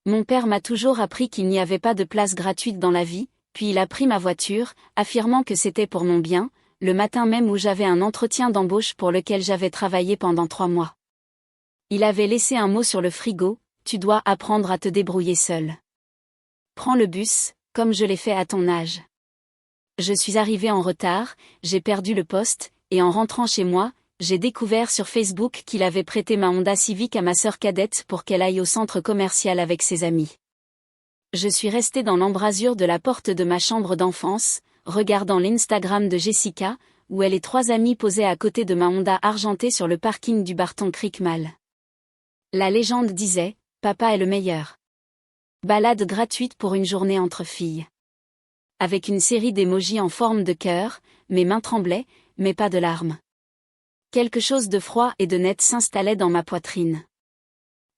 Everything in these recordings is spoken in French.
Mon père m'a toujours appris qu'il n'y avait pas de place gratuite dans la vie, puis il a pris ma voiture, affirmant que c'était pour mon bien, le matin même où j'avais un entretien d'embauche pour lequel j'avais travaillé pendant 3 mois. Il avait laissé un mot sur le frigo: tu dois apprendre à te débrouiller seul. Prends le bus, comme je l'ai fait à ton âge. Je suis arrivé en retard, j'ai perdu le poste, et en rentrant chez moi, j'ai découvert sur Facebook qu'il avait prêté ma Honda Civic à ma sœur cadette pour qu'elle aille au centre commercial avec ses amis. Je suis resté dans l'embrasure de la porte de ma chambre d'enfance, regardant l'Instagram de Jessica, où elle et 3 amis posaient à côté de ma Honda argentée sur le parking du Barton Creek Mall. La légende disait: papa est le meilleur. Balade gratuite pour une journée entre filles. Avec une série d'émojis en forme de cœur, mes mains tremblaient, mais pas de larmes. Quelque chose de froid et de net s'installait dans ma poitrine.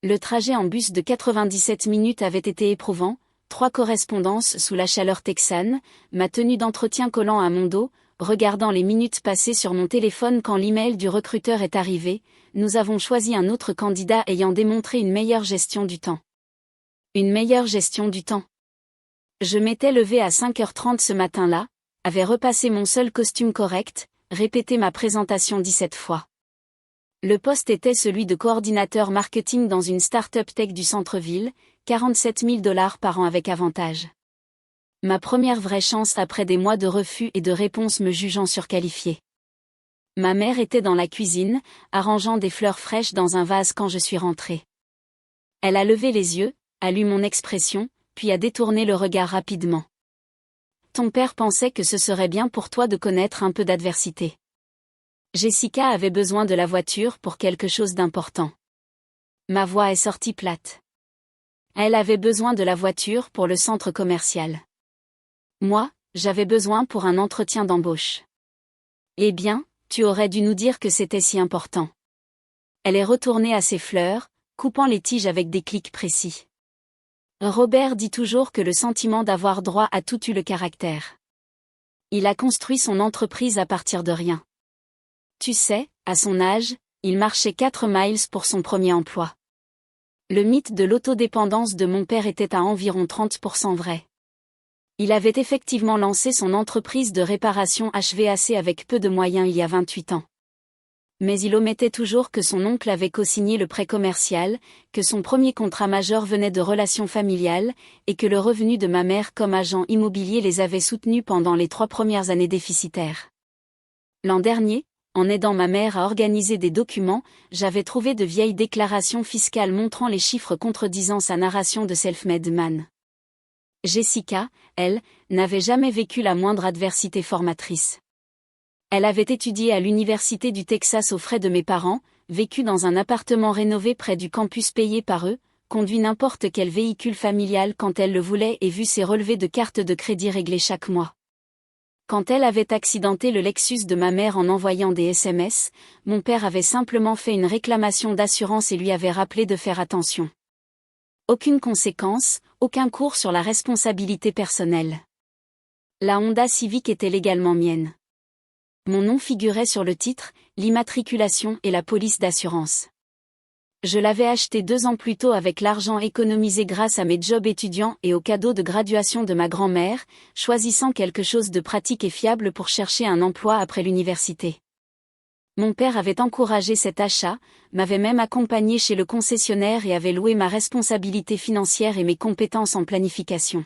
Le trajet en bus de 97 minutes avait été éprouvant, 3 correspondances sous la chaleur texane, ma tenue d'entretien collant à mon dos, regardant les minutes passées sur mon téléphone quand l'email du recruteur est arrivé: nous avons choisi un autre candidat ayant démontré une meilleure gestion du temps. Une meilleure gestion du temps. Je m'étais levé à 5h30 ce matin-là, avais repassé mon seul costume correct, répété ma présentation 17 fois. Le poste était celui de coordinateur marketing dans une start-up tech du centre-ville, 47 000 $ par an avec avantage. Ma première vraie chance après des mois de refus et de réponses me jugeant surqualifiée. Ma mère était dans la cuisine, arrangeant des fleurs fraîches dans un vase quand je suis rentrée. Elle a levé les yeux, a lu mon expression, puis a détourné le regard rapidement. Ton père pensait que ce serait bien pour toi de connaître un peu d'adversité. Jessica avait besoin de la voiture pour quelque chose d'important. Ma voix est sortie plate. Elle avait besoin de la voiture pour le centre commercial. Moi, j'avais besoin pour un entretien d'embauche. Eh bien, tu aurais dû nous dire que c'était si important. Elle est retournée à ses fleurs, coupant les tiges avec des clics précis. Robert dit toujours que le sentiment d'avoir droit à tout tue le caractère. Il a construit son entreprise à partir de rien. Tu sais, à son âge, il marchait 4 miles pour son premier emploi. Le mythe de l'autodépendance de mon père était à environ 30% vrai. Il avait effectivement lancé son entreprise de réparation HVAC avec peu de moyens il y a 28 ans. Mais il omettait toujours que son oncle avait co-signé le prêt commercial, que son premier contrat majeur venait de relations familiales, et que le revenu de ma mère comme agent immobilier les avait soutenus pendant les 3 premières années déficitaires. L'an dernier, en aidant ma mère à organiser des documents, j'avais trouvé de vieilles déclarations fiscales montrant les chiffres contredisant sa narration de self-made man. Jessica, elle, n'avait jamais vécu la moindre adversité formatrice. Elle avait étudié à l'université du Texas aux frais de mes parents, vécu dans un appartement rénové près du campus payé par eux, conduit n'importe quel véhicule familial quand elle le voulait et vu ses relevés de carte de crédit réglés chaque mois. Quand elle avait accidenté le Lexus de ma mère en envoyant des SMS, mon père avait simplement fait une réclamation d'assurance et lui avait rappelé de faire attention. Aucune conséquence, aucun cours sur la responsabilité personnelle. La Honda Civic était légalement mienne. Mon nom figurait sur le titre, l'immatriculation et la police d'assurance. Je l'avais acheté 2 ans plus tôt avec l'argent économisé grâce à mes jobs étudiants et aux cadeaux de graduation de ma grand-mère, choisissant quelque chose de pratique et fiable pour chercher un emploi après l'université. Mon père avait encouragé cet achat, m'avait même accompagné chez le concessionnaire et avait loué ma responsabilité financière et mes compétences en planification.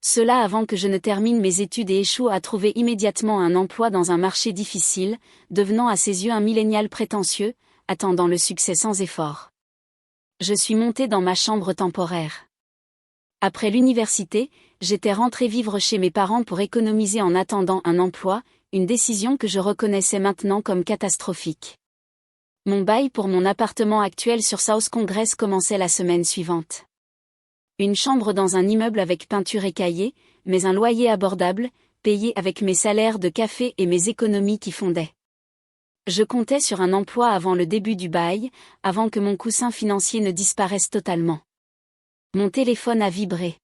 Cela avant que je ne termine mes études et échoue à trouver immédiatement un emploi dans un marché difficile, devenant à ses yeux un millénial prétentieux, attendant le succès sans effort. Je suis montée dans ma chambre temporaire. Après l'université, j'étais rentrée vivre chez mes parents pour économiser en attendant un emploi, une décision que je reconnaissais maintenant comme catastrophique. Mon bail pour mon appartement actuel sur South Congress commençait la semaine suivante. Une chambre dans un immeuble avec peinture écaillée, mais un loyer abordable, payé avec mes salaires de café et mes économies qui fondaient. Je comptais sur un emploi avant le début du bail, avant que mon coussin financier ne disparaisse totalement. Mon téléphone a vibré.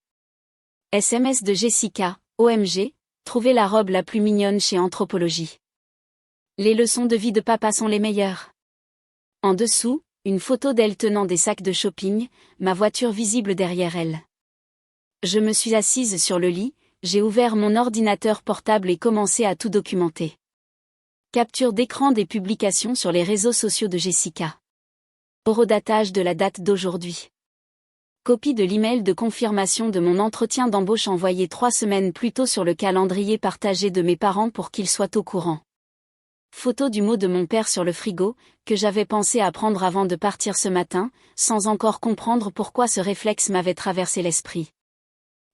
SMS de Jessica, OMG, trouvez la robe la plus mignonne chez Anthropologie. Les leçons de vie de papa sont les meilleures. En dessous, Une photo d'elle tenant des sacs de shopping, ma voiture visible derrière elle. Je me suis assise sur le lit, j'ai ouvert mon ordinateur portable et commencé à tout documenter. Capture d'écran des publications sur les réseaux sociaux de Jessica. Horodatage de la date d'aujourd'hui. Copie de l'email de confirmation de mon entretien d'embauche envoyé 3 semaines plus tôt sur le calendrier partagé de mes parents pour qu'ils soient au courant. Photo du mot de mon père sur le frigo, que j'avais pensé à prendre avant de partir ce matin, sans encore comprendre pourquoi ce réflexe m'avait traversé l'esprit.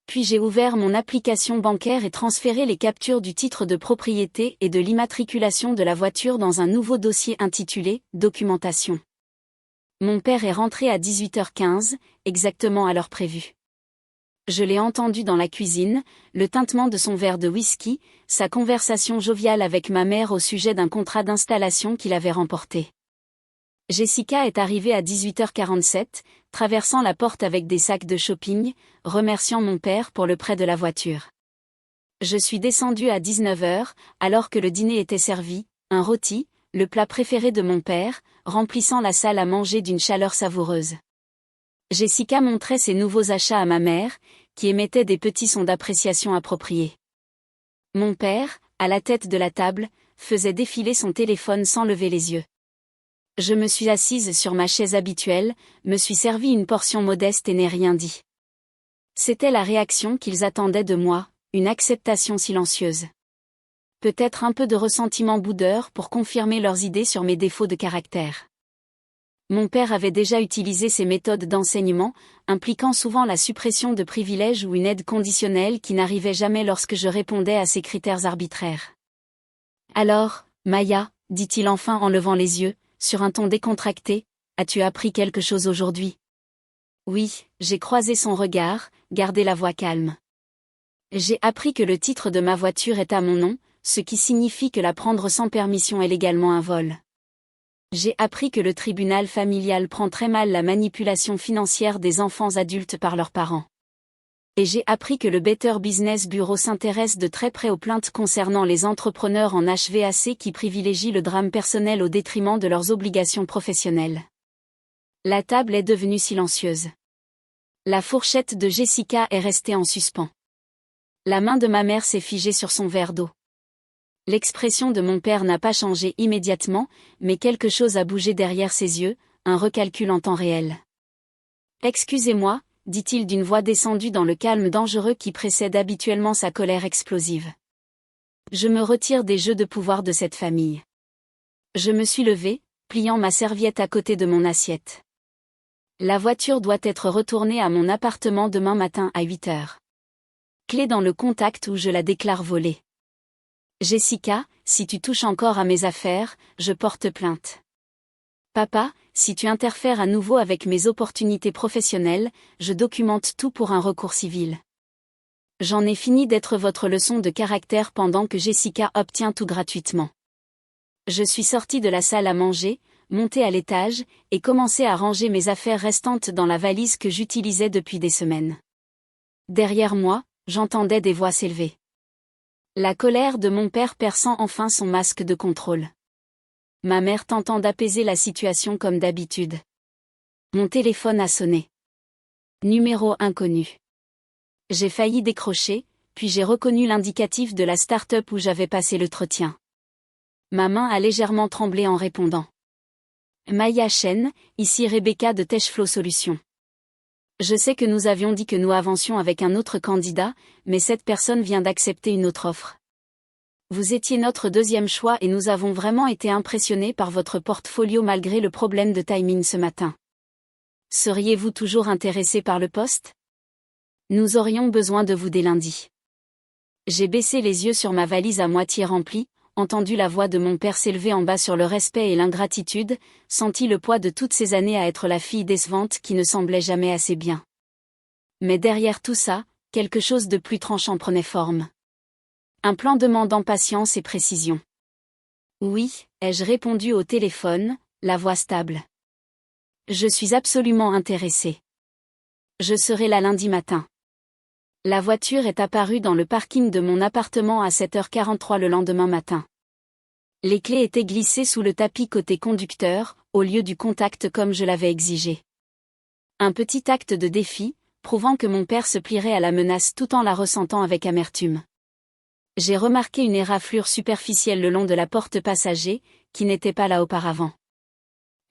Puis j'ai ouvert mon application bancaire et transféré les captures du titre de propriété et de l'immatriculation de la voiture dans un nouveau dossier intitulé « Documentation ». Mon père est rentré à 18h15, exactement à l'heure prévue. Je l'ai entendu dans la cuisine, le tintement de son verre de whisky, sa conversation joviale avec ma mère au sujet d'un contrat d'installation qu'il avait remporté. Jessica est arrivée à 18h47, traversant la porte avec des sacs de shopping, remerciant mon père pour le prêt de la voiture. Je suis descendue à 19h, alors que le dîner était servi, un rôti, le plat préféré de mon père, remplissant la salle à manger d'une chaleur savoureuse. Jessica montrait ses nouveaux achats à ma mère, qui émettait des petits sons d'appréciation appropriés. Mon père, à la tête de la table, faisait défiler son téléphone sans lever les yeux. Je me suis assise sur ma chaise habituelle, me suis servi une portion modeste et n'ai rien dit. C'était la réaction qu'ils attendaient de moi, une acceptation silencieuse. Peut-être un peu de ressentiment boudeur pour confirmer leurs idées sur mes défauts de caractère. Mon père avait déjà utilisé ces méthodes d'enseignement, impliquant souvent la suppression de privilèges ou une aide conditionnelle qui n'arrivait jamais lorsque je répondais à ces critères arbitraires. Alors, Maya, dit-il enfin en levant les yeux, sur un ton décontracté, as-tu appris quelque chose aujourd'hui? Oui, j'ai croisé son regard, gardé la voix calme. J'ai appris que le titre de ma voiture est à mon nom, ce qui signifie que la prendre sans permission est légalement un vol. J'ai appris que le tribunal familial prend très mal la manipulation financière des enfants adultes par leurs parents. Et j'ai appris que le Better Business Bureau s'intéresse de très près aux plaintes concernant les entrepreneurs en HVAC qui privilégient le drame personnel au détriment de leurs obligations professionnelles. La table est devenue silencieuse. La fourchette de Jessica est restée en suspens. La main de ma mère s'est figée sur son verre d'eau. L'expression de mon père n'a pas changé immédiatement, mais quelque chose a bougé derrière ses yeux, un recalcul en temps réel. « Excusez-moi », dit-il d'une voix descendue dans le calme dangereux qui précède habituellement sa colère explosive. « Je me retire des jeux de pouvoir de cette famille. » Je me suis levée, pliant ma serviette à côté de mon assiette. La voiture doit être retournée à mon appartement demain matin à 8h. Clé dans le contact où je la déclare volée. Jessica, si tu touches encore à mes affaires, je porte plainte. Papa, si tu interfères à nouveau avec mes opportunités professionnelles, je documente tout pour un recours civil. J'en ai fini d'être votre leçon de caractère pendant que Jessica obtient tout gratuitement. Je suis sortie de la salle à manger, montée à l'étage, et commencé à ranger mes affaires restantes dans la valise que j'utilisais depuis des semaines. Derrière moi, j'entendais des voix s'élever. La colère de mon père perçant enfin son masque de contrôle. Ma mère tentant d'apaiser la situation comme d'habitude. Mon téléphone a sonné. Numéro inconnu. J'ai failli décrocher, puis j'ai reconnu l'indicatif de la start-up où j'avais passé l'entretien. Ma main a légèrement tremblé en répondant. Maya Chen, ici Rebecca de Teshflow Solutions. Je sais que nous avions dit que nous avancions avec un autre candidat, mais cette personne vient d'accepter une autre offre. Vous étiez notre deuxième choix et nous avons vraiment été impressionnés par votre portfolio malgré le problème de timing ce matin. Seriez-vous toujours intéressé par le poste? Nous aurions besoin de vous dès lundi. J'ai baissé les yeux sur ma valise à moitié remplie, entendu la voix de mon père s'élever en bas sur le respect et l'ingratitude, senti le poids de toutes ces années à être la fille décevante qui ne semblait jamais assez bien. Mais derrière tout ça, quelque chose de plus tranchant prenait forme. Un plan demandant patience et précision. Oui, ai-je répondu au téléphone, la voix stable. Je suis absolument intéressé. Je serai là lundi matin. La voiture est apparue dans le parking de mon appartement à 7h43 le lendemain matin. Les clés étaient glissées sous le tapis côté conducteur, au lieu du contact comme je l'avais exigé. Un petit acte de défi, prouvant que mon père se plierait à la menace tout en la ressentant avec amertume. J'ai remarqué une éraflure superficielle le long de la porte passager, qui n'était pas là auparavant.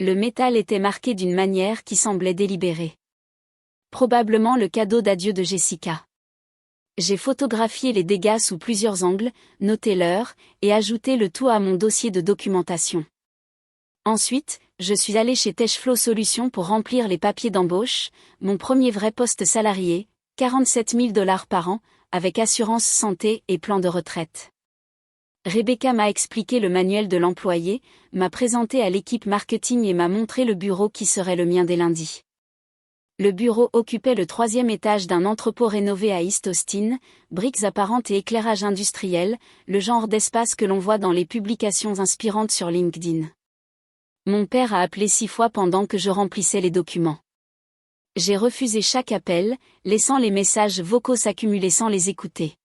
Le métal était marqué d'une manière qui semblait délibérée. Probablement le cadeau d'adieu de Jessica. J'ai photographié les dégâts sous plusieurs angles, noté l'heure, et ajouté le tout à mon dossier de documentation. Ensuite, je suis allé chez Techflow Solutions pour remplir les papiers d'embauche, mon premier vrai poste salarié, 47 000 $ par an, avec assurance santé et plan de retraite. Rebecca m'a expliqué le manuel de l'employé, m'a présenté à l'équipe marketing et m'a montré le bureau qui serait le mien dès lundi. Le bureau occupait le 3e étage d'un entrepôt rénové à East Austin, briques apparentes et éclairage industriel, le genre d'espace que l'on voit dans les publications inspirantes sur LinkedIn. Mon père a appelé 6 fois pendant que je remplissais les documents. J'ai refusé chaque appel, laissant les messages vocaux s'accumuler sans les écouter.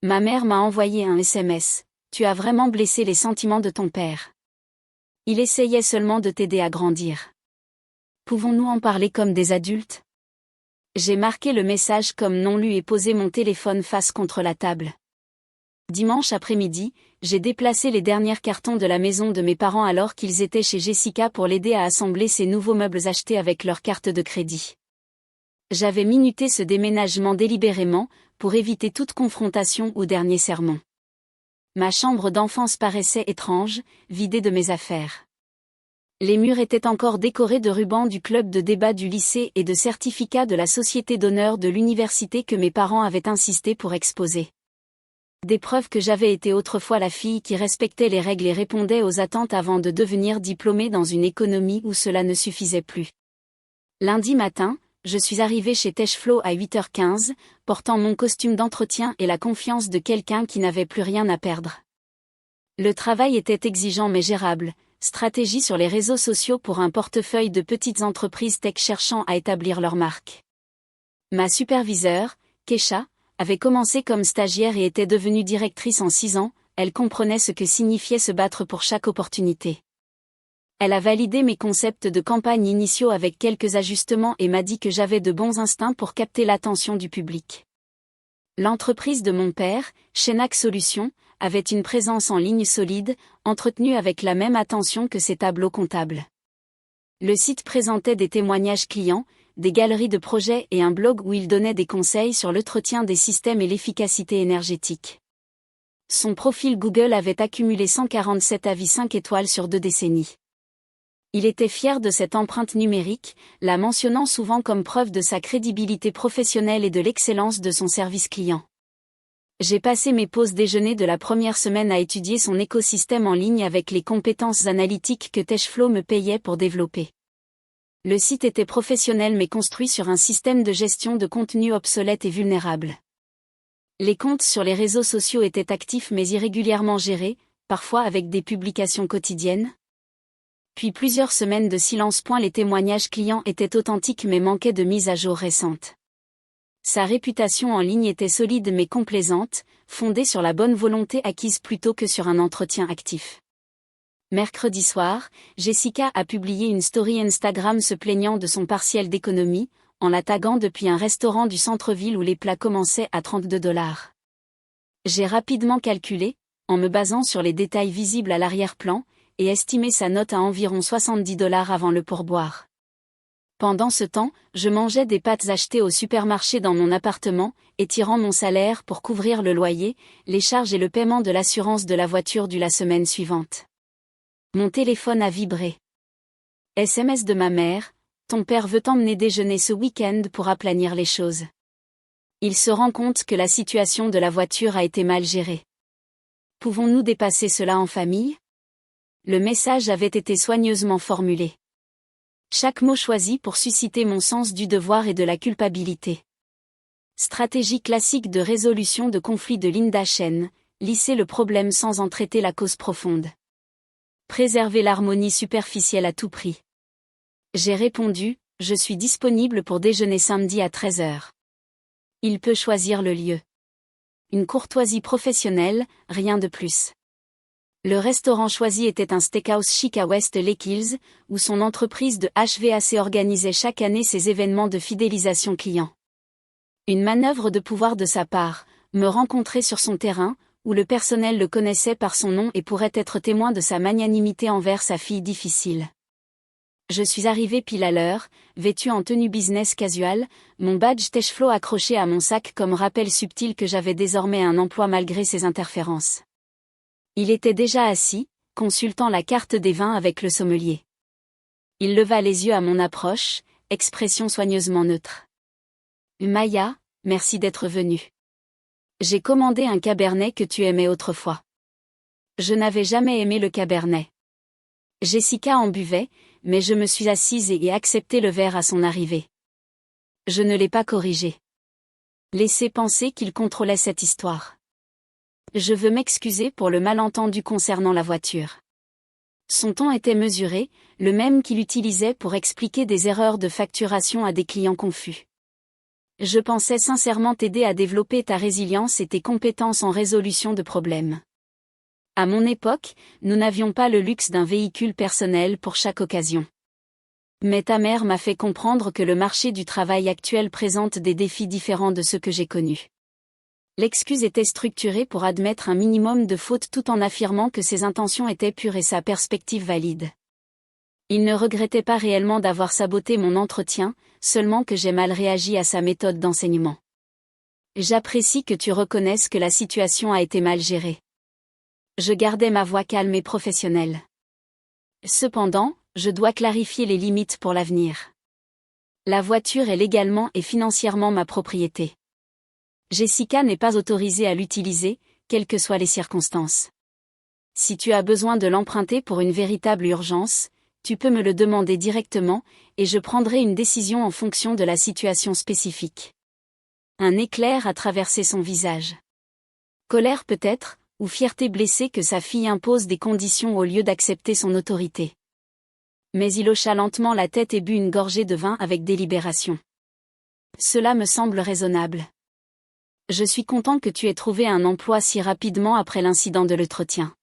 Ma mère m'a envoyé un SMS. Tu as vraiment blessé les sentiments de ton père. Il essayait seulement de t'aider à grandir. Pouvons-nous en parler comme des adultes? J'ai marqué le message comme non lu et posé mon téléphone face contre la table. Dimanche après-midi, j'ai déplacé les derniers cartons de la maison de mes parents alors qu'ils étaient chez Jessica pour l'aider à assembler ces nouveaux meubles achetés avec leur carte de crédit. J'avais minuté ce déménagement délibérément, pour éviter toute confrontation ou dernier sermon. Ma chambre d'enfance paraissait étrange, vidée de mes affaires. Les murs étaient encore décorés de rubans du club de débat du lycée et de certificats de la société d'honneur de l'université que mes parents avaient insisté pour exposer. Des preuves que j'avais été autrefois la fille qui respectait les règles et répondait aux attentes avant de devenir diplômée dans une économie où cela ne suffisait plus. Lundi matin, je suis arrivée chez Techflow à 8h15, portant mon costume d'entretien et la confiance de quelqu'un qui n'avait plus rien à perdre. Le travail était exigeant mais gérable, stratégie sur les réseaux sociaux pour un portefeuille de petites entreprises tech cherchant à établir leur marque. Ma superviseure, Kesha, avait commencé comme stagiaire et était devenue directrice en 6 ans, elle comprenait ce que signifiait se battre pour chaque opportunité. Elle a validé mes concepts de campagne initiaux avec quelques ajustements et m'a dit que j'avais de bons instincts pour capter l'attention du public. L'entreprise de mon père, Shenak Solutions, avait une présence en ligne solide, entretenue avec la même attention que ses tableaux comptables. Le site présentait des témoignages clients, des galeries de projets et un blog où il donnait des conseils sur l'entretien des systèmes et l'efficacité énergétique. Son profil Google avait accumulé 147 avis 5 étoiles sur 2 décennies. Il était fier de cette empreinte numérique, la mentionnant souvent comme preuve de sa crédibilité professionnelle et de l'excellence de son service client. J'ai passé mes pauses déjeuner de la première semaine à étudier son écosystème en ligne avec les compétences analytiques que Techflow me payait pour développer. Le site était professionnel mais construit sur un système de gestion de contenu obsolète et vulnérable. Les comptes sur les réseaux sociaux étaient actifs mais irrégulièrement gérés, parfois avec des publications quotidiennes. Puis plusieurs semaines de silence. Les témoignages clients étaient authentiques mais manquaient de mise à jour récente. Sa réputation en ligne était solide mais complaisante, fondée sur la bonne volonté acquise plutôt que sur un entretien actif. Mercredi soir, Jessica a publié une story Instagram se plaignant de son partiel d'économie, en la taguant depuis un restaurant du centre-ville où les plats commençaient à 32 $. J'ai rapidement calculé, en me basant sur les détails visibles à l'arrière-plan, et estimé sa note à environ 70 $ avant le pourboire. Pendant ce temps, je mangeais des pâtes achetées au supermarché dans mon appartement, étirant mon salaire pour couvrir le loyer, les charges et le paiement de l'assurance de la voiture la semaine suivante. Mon téléphone a vibré. SMS de ma mère, ton père veut t'emmener déjeuner ce week-end pour aplanir les choses. Il se rend compte que la situation de la voiture a été mal gérée. Pouvons-nous dépasser cela en famille? Le message avait été soigneusement formulé. Chaque mot choisi pour susciter mon sens du devoir et de la culpabilité. Stratégie classique de résolution de conflits de Linda Chen, lisser le problème sans en traiter la cause profonde. Préserver l'harmonie superficielle à tout prix. J'ai répondu, je suis disponible pour déjeuner samedi à 13h. Il peut choisir le lieu. Une courtoisie professionnelle, rien de plus. Le restaurant choisi était un steakhouse chic à West Lake Hills, où son entreprise de HVAC organisait chaque année ses événements de fidélisation client. Une manœuvre de pouvoir de sa part, me rencontrer sur son terrain, où le personnel le connaissait par son nom et pourrait être témoin de sa magnanimité envers sa fille difficile. Je suis arrivé pile à l'heure, vêtu en tenue business casual, mon badge Techflow accroché à mon sac comme rappel subtil que j'avais désormais un emploi malgré ses interférences. Il était déjà assis, consultant la carte des vins avec le sommelier. Il leva les yeux à mon approche, expression soigneusement neutre. « Maya, merci d'être venue. J'ai commandé un cabernet que tu aimais autrefois. » Je n'avais jamais aimé le cabernet. Jessica en buvait, mais je me suis assise et ai accepté le verre à son arrivée. Je ne l'ai pas corrigé. Laissez penser qu'il contrôlait cette histoire. Je veux m'excuser pour le malentendu concernant la voiture. Son ton était mesuré, le même qu'il utilisait pour expliquer des erreurs de facturation à des clients confus. Je pensais sincèrement t'aider à développer ta résilience et tes compétences en résolution de problèmes. À mon époque, nous n'avions pas le luxe d'un véhicule personnel pour chaque occasion. Mais ta mère m'a fait comprendre que le marché du travail actuel présente des défis différents de ceux que j'ai connus. L'excuse était structurée pour admettre un minimum de fautes tout en affirmant que ses intentions étaient pures et sa perspective valide. Il ne regrettait pas réellement d'avoir saboté mon entretien, seulement que j'ai mal réagi à sa méthode d'enseignement. J'apprécie que tu reconnaisses que la situation a été mal gérée. Je gardais ma voix calme et professionnelle. Cependant, je dois clarifier les limites pour l'avenir. La voiture est légalement et financièrement ma propriété. Jessica n'est pas autorisée à l'utiliser, quelles que soient les circonstances. Si tu as besoin de l'emprunter pour une véritable urgence, tu peux me le demander directement, et je prendrai une décision en fonction de la situation spécifique. Un éclair a traversé son visage. Colère peut-être, ou fierté blessée que sa fille impose des conditions au lieu d'accepter son autorité. Mais il hocha lentement la tête et but une gorgée de vin avec délibération. Cela me semble raisonnable. Je suis content que tu aies trouvé un emploi si rapidement après l'incident de l'entretien.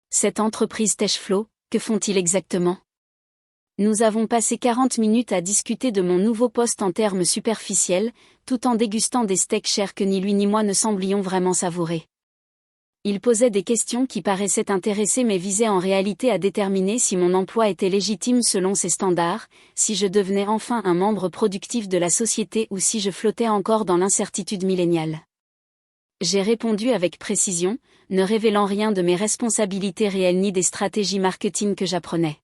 Cette entreprise Techflow, que font-ils exactement? Nous avons passé 40 minutes à discuter de mon nouveau poste en termes superficiels, tout en dégustant des steaks chers que ni lui ni moi ne semblions vraiment savourer. Il posait des questions qui paraissaient intéresser mais visaient en réalité à déterminer si mon emploi était légitime selon ses standards, si je devenais enfin un membre productif de la société ou si je flottais encore dans l'incertitude milléniale. J'ai répondu avec précision, ne révélant rien de mes responsabilités réelles ni des stratégies marketing que j'apprenais.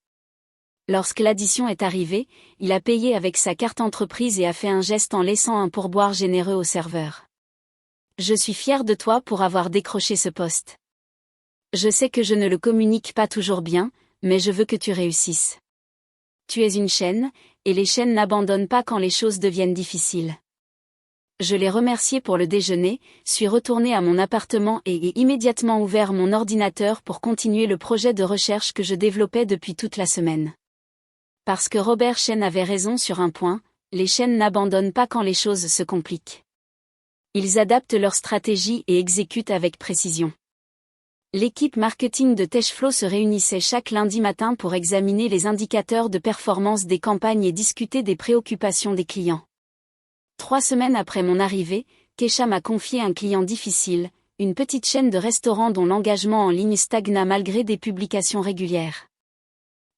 Lorsque l'addition est arrivée, il a payé avec sa carte entreprise et a fait un geste en laissant un pourboire généreux au serveur. Je suis fier de toi pour avoir décroché ce poste. Je sais que je ne le communique pas toujours bien, mais je veux que tu réussisses. Tu es une chaîne, et les chaînes n'abandonnent pas quand les choses deviennent difficiles. Je l'ai remercié pour le déjeuner, suis retourné à mon appartement et ai immédiatement ouvert mon ordinateur pour continuer le projet de recherche que je développais depuis toute la semaine. Parce que Robert Chen avait raison sur un point, les chaînes n'abandonnent pas quand les choses se compliquent. Ils adaptent leur stratégie et exécutent avec précision. L'équipe marketing de Techflow se réunissait chaque lundi matin pour examiner les indicateurs de performance des campagnes et discuter des préoccupations des clients. 3 semaines après mon arrivée, Kesha m'a confié un client difficile, une petite chaîne de restaurants dont l'engagement en ligne stagna malgré des publications régulières.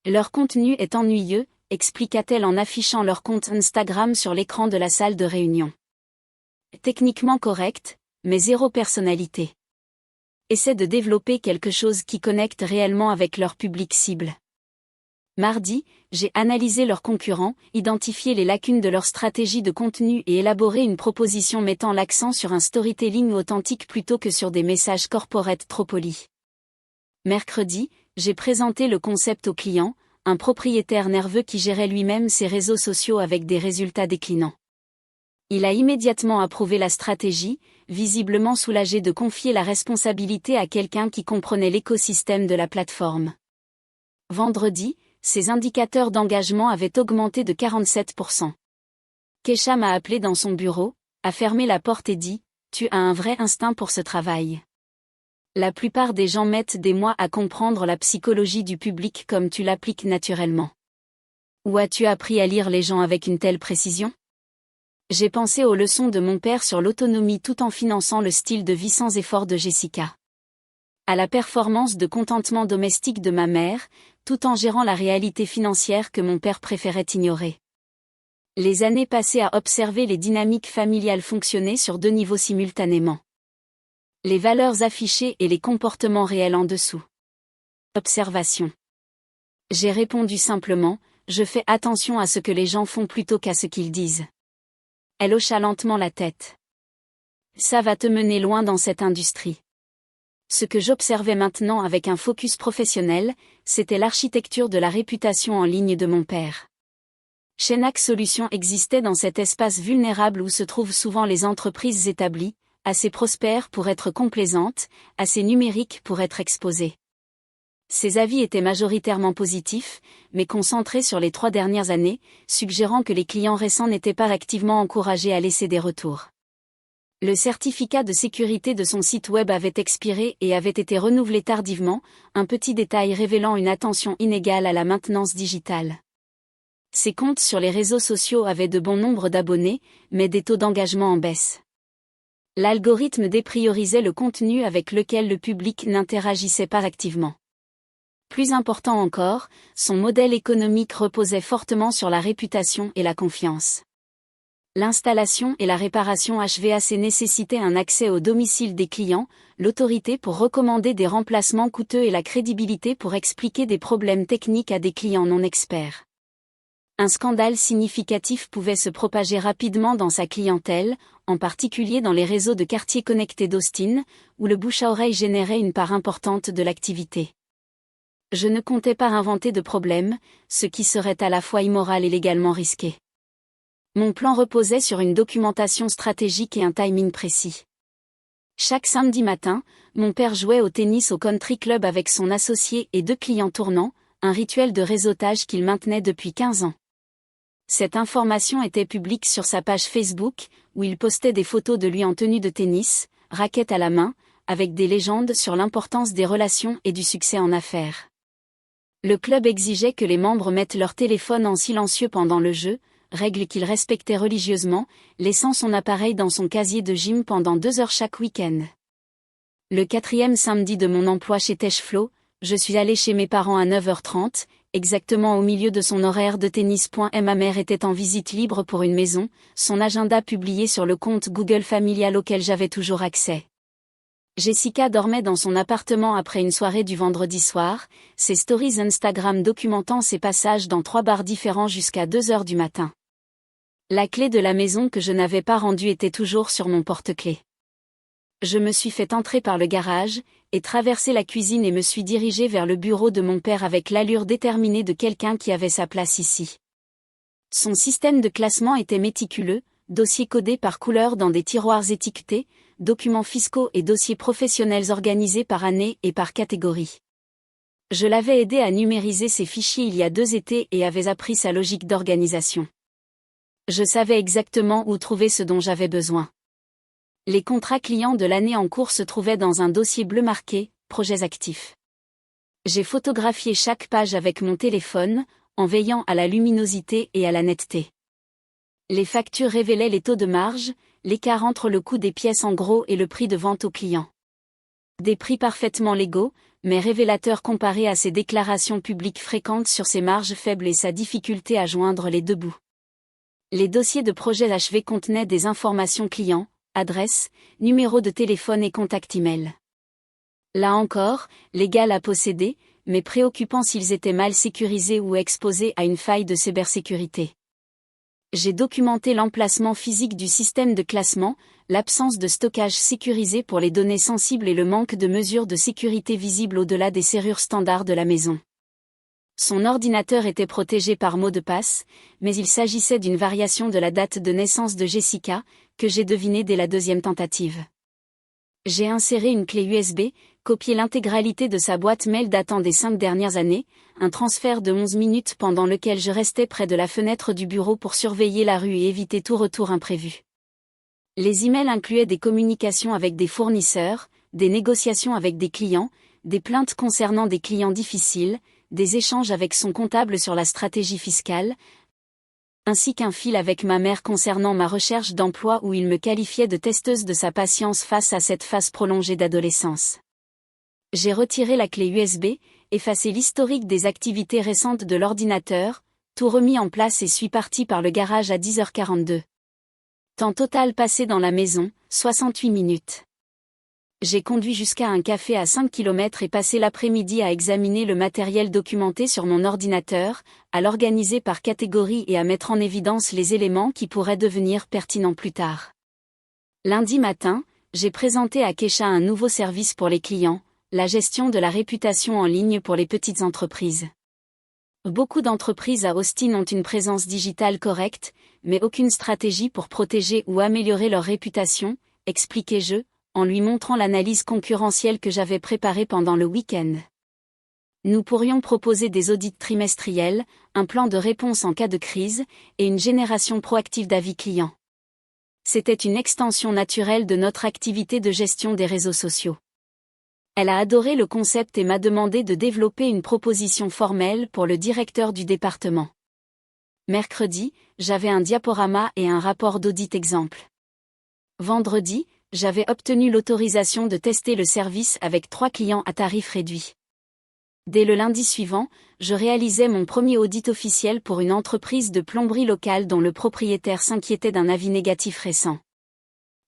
Leur contenu est ennuyeux, expliqua-t-elle en affichant leur compte Instagram sur l'écran de la salle de réunion. Techniquement correct, mais zéro personnalité. Essaie de développer quelque chose qui connecte réellement avec leur public cible. Mardi, j'ai analysé leurs concurrents, identifié les lacunes de leur stratégie de contenu et élaboré une proposition mettant l'accent sur un storytelling authentique plutôt que sur des messages corporate trop polis. Mercredi, j'ai présenté le concept au client, un propriétaire nerveux qui gérait lui-même ses réseaux sociaux avec des résultats déclinants. Il a immédiatement approuvé la stratégie, visiblement soulagé de confier la responsabilité à quelqu'un qui comprenait l'écosystème de la plateforme. Vendredi, ses indicateurs d'engagement avaient augmenté de 47%. Kesha m'a appelé dans son bureau, a fermé la porte et dit « Tu as un vrai instinct pour ce travail. La plupart des gens mettent des mois à comprendre la psychologie du public comme tu l'appliques naturellement. Où as-tu appris à lire les gens avec une telle précision? J'ai pensé aux leçons de mon père sur l'autonomie tout en finançant le style de vie sans effort de Jessica. À la performance de contentement domestique de ma mère, tout en gérant la réalité financière que mon père préférait ignorer. Les années passées à observer les dynamiques familiales fonctionner sur 2 niveaux simultanément. Les valeurs affichées et les comportements réels en dessous. Observation. J'ai répondu simplement, je fais attention à ce que les gens font plutôt qu'à ce qu'ils disent. Elle hocha lentement la tête. Ça va te mener loin dans cette industrie. Ce que j'observais maintenant avec un focus professionnel, c'était l'architecture de la réputation en ligne de mon père. Shenac Solutions existait dans cet espace vulnérable où se trouvent souvent les entreprises établies, assez prospères pour être complaisantes, assez numériques pour être exposées. Ses avis étaient majoritairement positifs, mais concentrés sur les 3 dernières années, suggérant que les clients récents n'étaient pas activement encouragés à laisser des retours. Le certificat de sécurité de son site web avait expiré et avait été renouvelé tardivement, un petit détail révélant une attention inégale à la maintenance digitale. Ses comptes sur les réseaux sociaux avaient de bons nombres d'abonnés, mais des taux d'engagement en baisse. L'algorithme dépriorisait le contenu avec lequel le public n'interagissait pas activement. Plus important encore, son modèle économique reposait fortement sur la réputation et la confiance. L'installation et la réparation HVAC nécessitaient un accès au domicile des clients, l'autorité pour recommander des remplacements coûteux et la crédibilité pour expliquer des problèmes techniques à des clients non experts. Un scandale significatif pouvait se propager rapidement dans sa clientèle, en particulier dans les réseaux de quartiers connectés d'Austin, où le bouche-à-oreille générait une part importante de l'activité. Je ne comptais pas inventer de problème, ce qui serait à la fois immoral et légalement risqué. Mon plan reposait sur une documentation stratégique et un timing précis. Chaque samedi matin, mon père jouait au tennis au country club avec son associé et 2 clients tournants, un rituel de réseautage qu'il maintenait depuis 15 ans. Cette information était publique sur sa page Facebook, où il postait des photos de lui en tenue de tennis, raquette à la main, avec des légendes sur l'importance des relations et du succès en affaires. Le club exigeait que les membres mettent leur téléphone en silencieux pendant le jeu, règle qu'il respectait religieusement, laissant son appareil dans son casier de gym pendant 2 heures chaque week-end. Le 4e samedi de mon emploi chez Techflow, je suis allé chez mes parents à 9h30, exactement au milieu de son horaire de tennis. Ma mère était en visite libre pour une maison, son agenda publié sur le compte Google familial auquel j'avais toujours accès. Jessica dormait dans son appartement après une soirée du vendredi soir, ses stories Instagram documentant ses passages dans 3 bars différents jusqu'à 2h du matin. La clé de la maison que je n'avais pas rendue était toujours sur mon porte-clés. Je me suis fait entrer par le garage, et traversé la cuisine et me suis dirigé vers le bureau de mon père avec l'allure déterminée de quelqu'un qui avait sa place ici. Son système de classement était méticuleux, dossiers codés par couleur dans des tiroirs étiquetés, documents fiscaux et dossiers professionnels organisés par année et par catégorie. Je l'avais aidé à numériser ses fichiers il y a 2 étés et avais appris sa logique d'organisation. Je savais exactement où trouver ce dont j'avais besoin. Les contrats clients de l'année en cours se trouvaient dans un dossier bleu marqué « Projets actifs ». J'ai photographié chaque page avec mon téléphone, en veillant à la luminosité et à la netteté. Les factures révélaient les taux de marge, l'écart entre le coût des pièces en gros et le prix de vente au client. Des prix parfaitement légaux, mais révélateurs comparés à ses déclarations publiques fréquentes sur ses marges faibles et sa difficulté à joindre les 2 bouts. Les dossiers de projets achevés contenaient des informations clients, adresse, numéro de téléphone et contact email. Là encore, légal à posséder, mais préoccupant s'ils étaient mal sécurisés ou exposés à une faille de cybersécurité. J'ai documenté l'emplacement physique du système de classement, l'absence de stockage sécurisé pour les données sensibles et le manque de mesures de sécurité visibles au-delà des serrures standards de la maison. Son ordinateur était protégé par mot de passe, mais il s'agissait d'une variation de la date de naissance de Jessica, que j'ai devinée dès la 2e tentative. J'ai inséré une clé USB, copié l'intégralité de sa boîte mail datant des 5 dernières années, un transfert de 11 minutes pendant lequel je restais près de la fenêtre du bureau pour surveiller la rue et éviter tout retour imprévu. Les emails incluaient des communications avec des fournisseurs, des négociations avec des clients, des plaintes concernant des clients difficiles, des échanges avec son comptable sur la stratégie fiscale, ainsi qu'un fil avec ma mère concernant ma recherche d'emploi où il me qualifiait de testeuse de sa patience face à cette phase prolongée d'adolescence. J'ai retiré la clé USB, effacé l'historique des activités récentes de l'ordinateur, tout remis en place et suis parti par le garage à 10h42. Temps total passé dans la maison, 68 minutes. J'ai conduit jusqu'à un café à 5 km et passé l'après-midi à examiner le matériel documenté sur mon ordinateur, à l'organiser par catégorie et à mettre en évidence les éléments qui pourraient devenir pertinents plus tard. Lundi matin, j'ai présenté à Kesha un nouveau service pour les clients, la gestion de la réputation en ligne pour les petites entreprises. Beaucoup d'entreprises à Austin ont une présence digitale correcte, mais aucune stratégie pour protéger ou améliorer leur réputation, expliquai-je, en lui montrant l'analyse concurrentielle que j'avais préparée pendant le week-end. Nous pourrions proposer des audits trimestriels, un plan de réponse en cas de crise, et une génération proactive d'avis clients. C'était une extension naturelle de notre activité de gestion des réseaux sociaux. Elle a adoré le concept et m'a demandé de développer une proposition formelle pour le directeur du département. Mercredi, j'avais un diaporama et un rapport d'audit exemple. Vendredi, j'avais obtenu l'autorisation de tester le service avec 3 clients à tarif réduit. Dès le lundi suivant, je réalisais mon premier audit officiel pour une entreprise de plomberie locale dont le propriétaire s'inquiétait d'un avis négatif récent.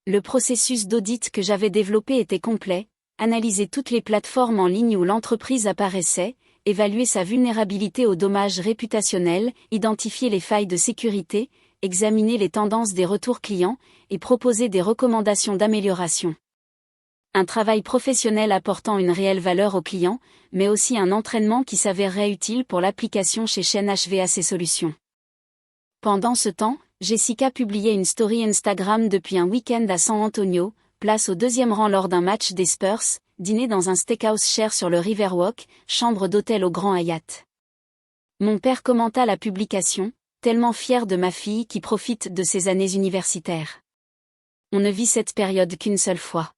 Le processus d'audit que j'avais développé était complet: analyser toutes les plateformes en ligne où l'entreprise apparaissait, évaluer sa vulnérabilité aux dommages réputationnels, identifier les failles de sécurité, examiner les tendances des retours clients, et proposer des recommandations d'amélioration. Un travail professionnel apportant une réelle valeur aux clients, mais aussi un entraînement qui s'avérerait utile pour l'application chez Chaîne HVAC Solutions. Pendant ce temps, Jessica publiait une story Instagram depuis un week-end à San Antonio, place au 2e rang lors d'un match des Spurs, dîner dans un steakhouse cher sur le Riverwalk, chambre d'hôtel au Grand Hyatt. Mon père commenta la publication, tellement fier de ma fille qui profite de ses années universitaires. On ne vit cette période qu'une seule fois.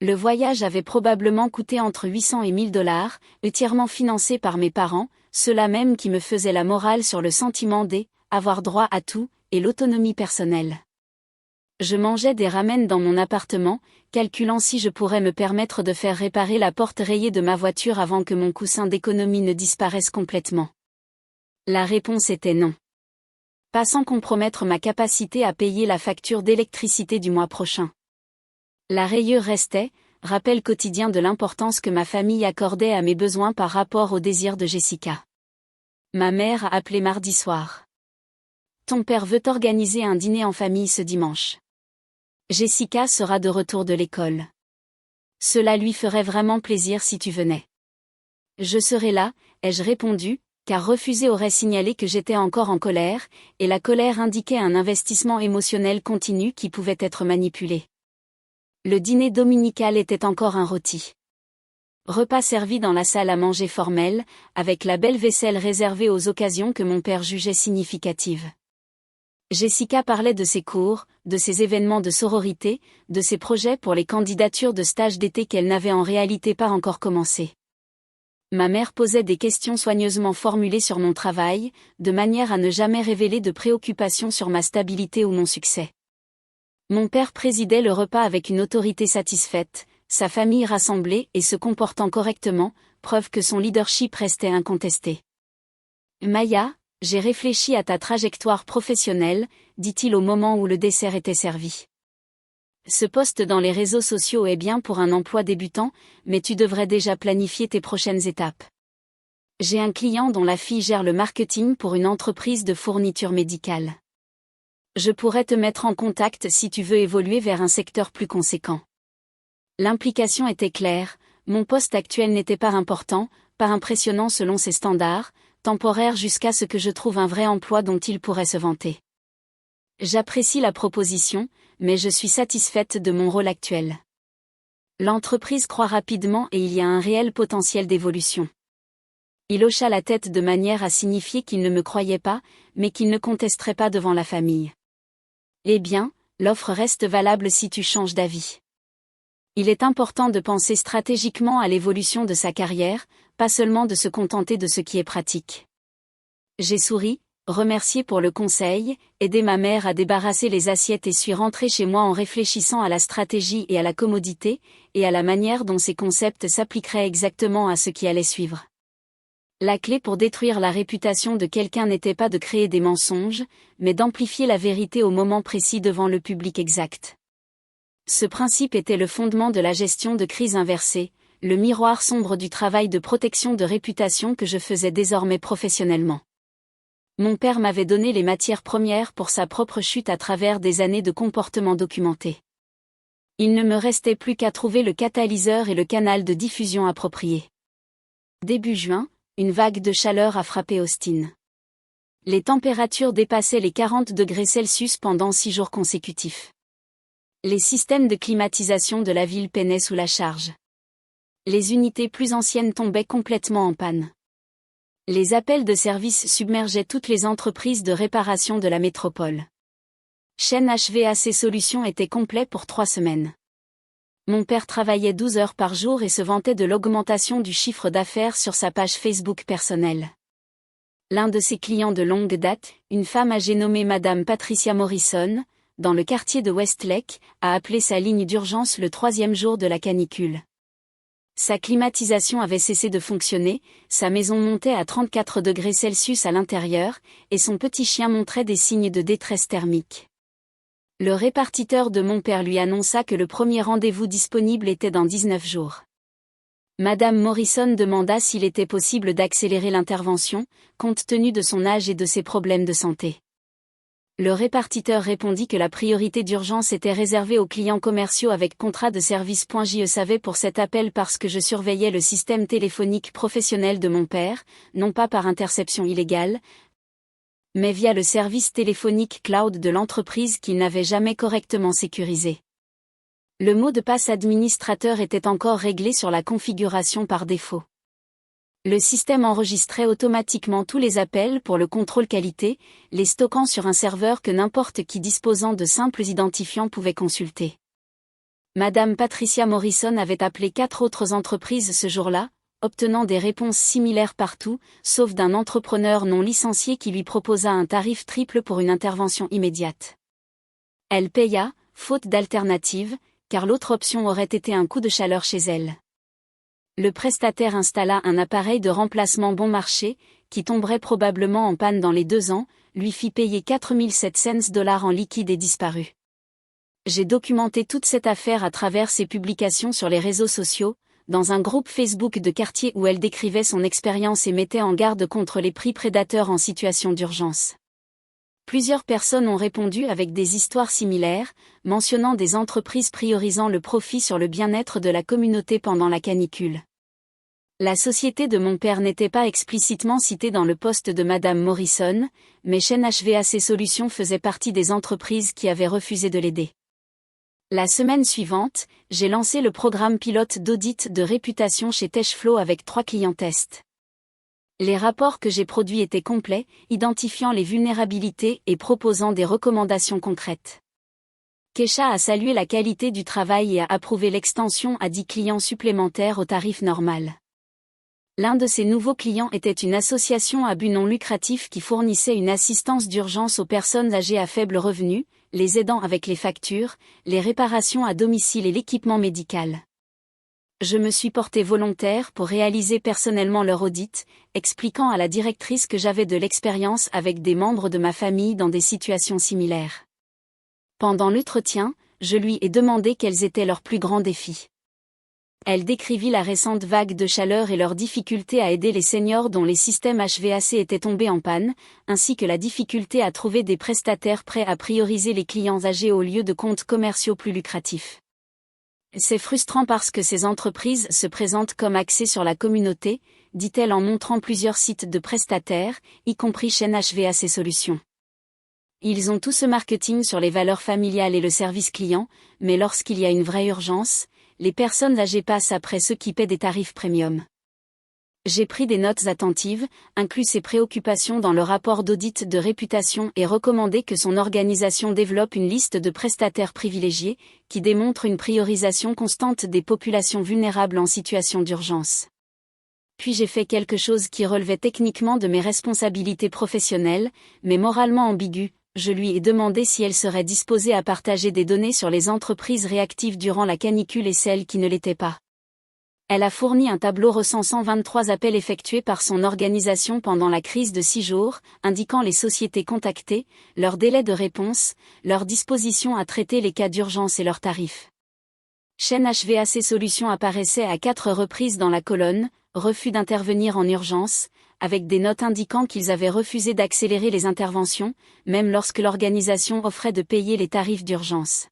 Le voyage avait probablement coûté entre 800 et 1000 $, entièrement financé par mes parents, ceux-là même qui me faisaient la morale sur le sentiment avoir droit à tout, et l'autonomie personnelle. Je mangeais des ramen dans mon appartement, calculant si je pourrais me permettre de faire réparer la porte rayée de ma voiture avant que mon coussin d'économie ne disparaisse complètement. La réponse était non. Pas sans compromettre ma capacité à payer la facture d'électricité du mois prochain. La rayure restait, rappel quotidien de l'importance que ma famille accordait à mes besoins par rapport aux désirs de Jessica. Ma mère a appelé mardi soir. Ton père veut organiser un dîner en famille ce dimanche. Jessica sera de retour de l'école. Cela lui ferait vraiment plaisir si tu venais. Je serai là, ai-je répondu, car refuser aurait signalé que j'étais encore en colère, et la colère indiquait un investissement émotionnel continu qui pouvait être manipulé. Le dîner dominical était encore un rôti. Repas servi dans la salle à manger formelle, avec la belle vaisselle réservée aux occasions que mon père jugeait significatives. Jessica parlait de ses cours, de ses événements de sororité, de ses projets pour les candidatures de stage d'été qu'elle n'avait en réalité pas encore commencé. Ma mère posait des questions soigneusement formulées sur mon travail, de manière à ne jamais révéler de préoccupations sur ma stabilité ou mon succès. Mon père présidait le repas avec une autorité satisfaite, sa famille rassemblée et se comportant correctement, preuve que son leadership restait incontesté. Maya, j'ai réfléchi à ta trajectoire professionnelle, dit-il au moment où le dessert était servi. Ce poste dans les réseaux sociaux est bien pour un emploi débutant, mais tu devrais déjà planifier tes prochaines étapes. J'ai un client dont la fille gère le marketing pour une entreprise de fourniture médicale. Je pourrais te mettre en contact si tu veux évoluer vers un secteur plus conséquent. L'implication était claire, mon poste actuel n'était pas important, pas impressionnant selon ses standards, temporaire jusqu'à ce que je trouve un vrai emploi dont il pourrait se vanter. J'apprécie la proposition, mais je suis satisfaite de mon rôle actuel. L'entreprise croît rapidement et il y a un réel potentiel d'évolution. Il hocha la tête de manière à signifier qu'il ne me croyait pas, mais qu'il ne contesterait pas devant la famille. Eh bien, l'offre reste valable si tu changes d'avis. Il est important de penser stratégiquement à l'évolution de sa carrière, pas seulement de se contenter de ce qui est pratique. J'ai souri, remercié pour le conseil, aidé ma mère à débarrasser les assiettes et suis rentré chez moi en réfléchissant à la stratégie et à la commodité, et à la manière dont ces concepts s'appliqueraient exactement à ce qui allait suivre. La clé pour détruire la réputation de quelqu'un n'était pas de créer des mensonges, mais d'amplifier la vérité au moment précis devant le public exact. Ce principe était le fondement de la gestion de crise inversée, le miroir sombre du travail de protection de réputation que je faisais désormais professionnellement. Mon père m'avait donné les matières premières pour sa propre chute à travers des années de comportement documenté. Il ne me restait plus qu'à trouver le catalyseur et le canal de diffusion approprié. Début juin, une vague de chaleur a frappé Austin. Les températures dépassaient les 40 degrés Celsius pendant 6 jours consécutifs. Les systèmes de climatisation de la ville peinaient sous la charge. Les unités plus anciennes tombaient complètement en panne. Les appels de service submergeaient toutes les entreprises de réparation de la métropole. Chaîne HVAC Solutions était complet pour 3 semaines. Mon père travaillait 12 heures par jour et se vantait de l'augmentation du chiffre d'affaires sur sa page Facebook personnelle. L'un de ses clients de longue date, une femme âgée nommée Madame Patricia Morrison, dans le quartier de Westlake, a appelé sa ligne d'urgence le 3e jour de la canicule. Sa climatisation avait cessé de fonctionner, sa maison montait à 34 degrés Celsius à l'intérieur, et son petit chien montrait des signes de détresse thermique. Le répartiteur de mon père lui annonça que le premier rendez-vous disponible était dans 19 jours. Madame Morrison demanda s'il était possible d'accélérer l'intervention, compte tenu de son âge et de ses problèmes de santé. Le répartiteur répondit que la priorité d'urgence était réservée aux clients commerciaux avec contrat de service. Je savais pour cet appel parce que je surveillais le système téléphonique professionnel de mon père, non pas par interception illégale, mais via le service téléphonique cloud de l'entreprise qu'il n'avait jamais correctement sécurisé. Le mot de passe administrateur était encore réglé sur la configuration par défaut. Le système enregistrait automatiquement tous les appels pour le contrôle qualité, les stockant sur un serveur que n'importe qui disposant de simples identifiants pouvait consulter. Madame Patricia Morrison avait appelé 4 autres entreprises ce jour-là, obtenant des réponses similaires partout, sauf d'un entrepreneur non licencié qui lui proposa un tarif triple pour une intervention immédiate. Elle paya, faute d'alternative, car l'autre option aurait été un coup de chaleur chez elle. Le prestataire installa un appareil de remplacement bon marché, qui tomberait probablement en panne dans les 2 ans, lui fit payer 4700 $ en liquide et disparut. J'ai documenté toute cette affaire à travers ses publications sur les réseaux sociaux, dans un groupe Facebook de quartier où elle décrivait son expérience et mettait en garde contre les prix prédateurs en situation d'urgence. Plusieurs personnes ont répondu avec des histoires similaires, mentionnant des entreprises priorisant le profit sur le bien-être de la communauté pendant la canicule. La société de mon père n'était pas explicitement citée dans le poste de Madame Morrison, mais Chaîne HVAC Solutions faisait partie des entreprises qui avaient refusé de l'aider. La semaine suivante, j'ai lancé le programme pilote d'audit de réputation chez Techflow avec 3 clients tests. Les rapports que j'ai produits étaient complets, identifiant les vulnérabilités et proposant des recommandations concrètes. Kesha a salué la qualité du travail et a approuvé l'extension à 10 clients supplémentaires au tarif normal. L'un de ces nouveaux clients était une association à but non lucratif qui fournissait une assistance d'urgence aux personnes âgées à faible revenu, les aidant avec les factures, les réparations à domicile et l'équipement médical. Je me suis porté volontaire pour réaliser personnellement leur audit, expliquant à la directrice que j'avais de l'expérience avec des membres de ma famille dans des situations similaires. Pendant l'entretien, je lui ai demandé quels étaient leurs plus grands défis. Elle décrivit la récente vague de chaleur et leurs difficultés à aider les seniors dont les systèmes HVAC étaient tombés en panne, ainsi que la difficulté à trouver des prestataires prêts à prioriser les clients âgés au lieu de comptes commerciaux plus lucratifs. C'est frustrant parce que ces entreprises se présentent comme axées sur la communauté, dit-elle en montrant plusieurs sites de prestataires, y compris Chaîne HVAC Solutions. Ils ont tout ce marketing sur les valeurs familiales et le service client, mais lorsqu'il y a une vraie urgence, les personnes âgées passent après ceux qui paient des tarifs premium. J'ai pris des notes attentives, inclus ses préoccupations dans le rapport d'audit de réputation et recommandé que son organisation développe une liste de prestataires privilégiés, qui démontre une priorisation constante des populations vulnérables en situation d'urgence. Puis j'ai fait quelque chose qui relevait techniquement de mes responsabilités professionnelles, mais moralement ambigu. Je lui ai demandé si elle serait disposée à partager des données sur les entreprises réactives durant la canicule et celles qui ne l'étaient pas. Elle a fourni un tableau recensant 23 appels effectués par son organisation pendant la crise de 6 jours, indiquant les sociétés contactées, leur délai de réponse, leur disposition à traiter les cas d'urgence et leurs tarifs. Chaîne HVAC Solutions apparaissait à 4 reprises dans la colonne « Refus d'intervenir en urgence », avec des notes indiquant qu'ils avaient refusé d'accélérer les interventions, même lorsque l'organisation offrait de payer les tarifs d'urgence.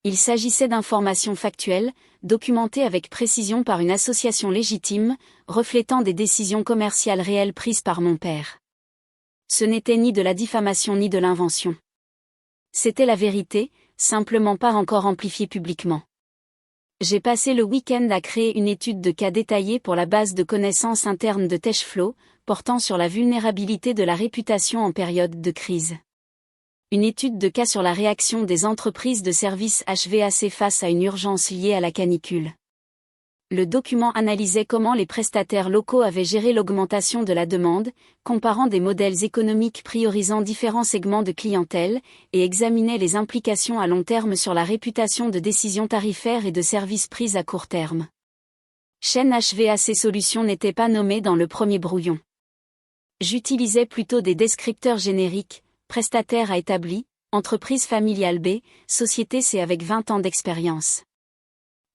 Il s'agissait d'informations factuelles, documentées avec précision par une association légitime, reflétant des décisions commerciales réelles prises par mon père. Ce n'était ni de la diffamation ni de l'invention. C'était la vérité, simplement pas encore amplifiée publiquement. J'ai passé le week-end à créer une étude de cas détaillée pour la base de connaissances interne de Techflow, portant sur la vulnérabilité de la réputation en période de crise. Une étude de cas sur la réaction des entreprises de services HVAC face à une urgence liée à la canicule. Le document analysait comment les prestataires locaux avaient géré l'augmentation de la demande, comparant des modèles économiques priorisant différents segments de clientèle, et examinait les implications à long terme sur la réputation de décisions tarifaires et de services prises à court terme. Chaîne HVAC Solutions n'était pas nommée dans le premier brouillon. J'utilisais plutôt des descripteurs génériques, prestataire A établi, entreprise familiale B, société C avec 20 ans d'expérience.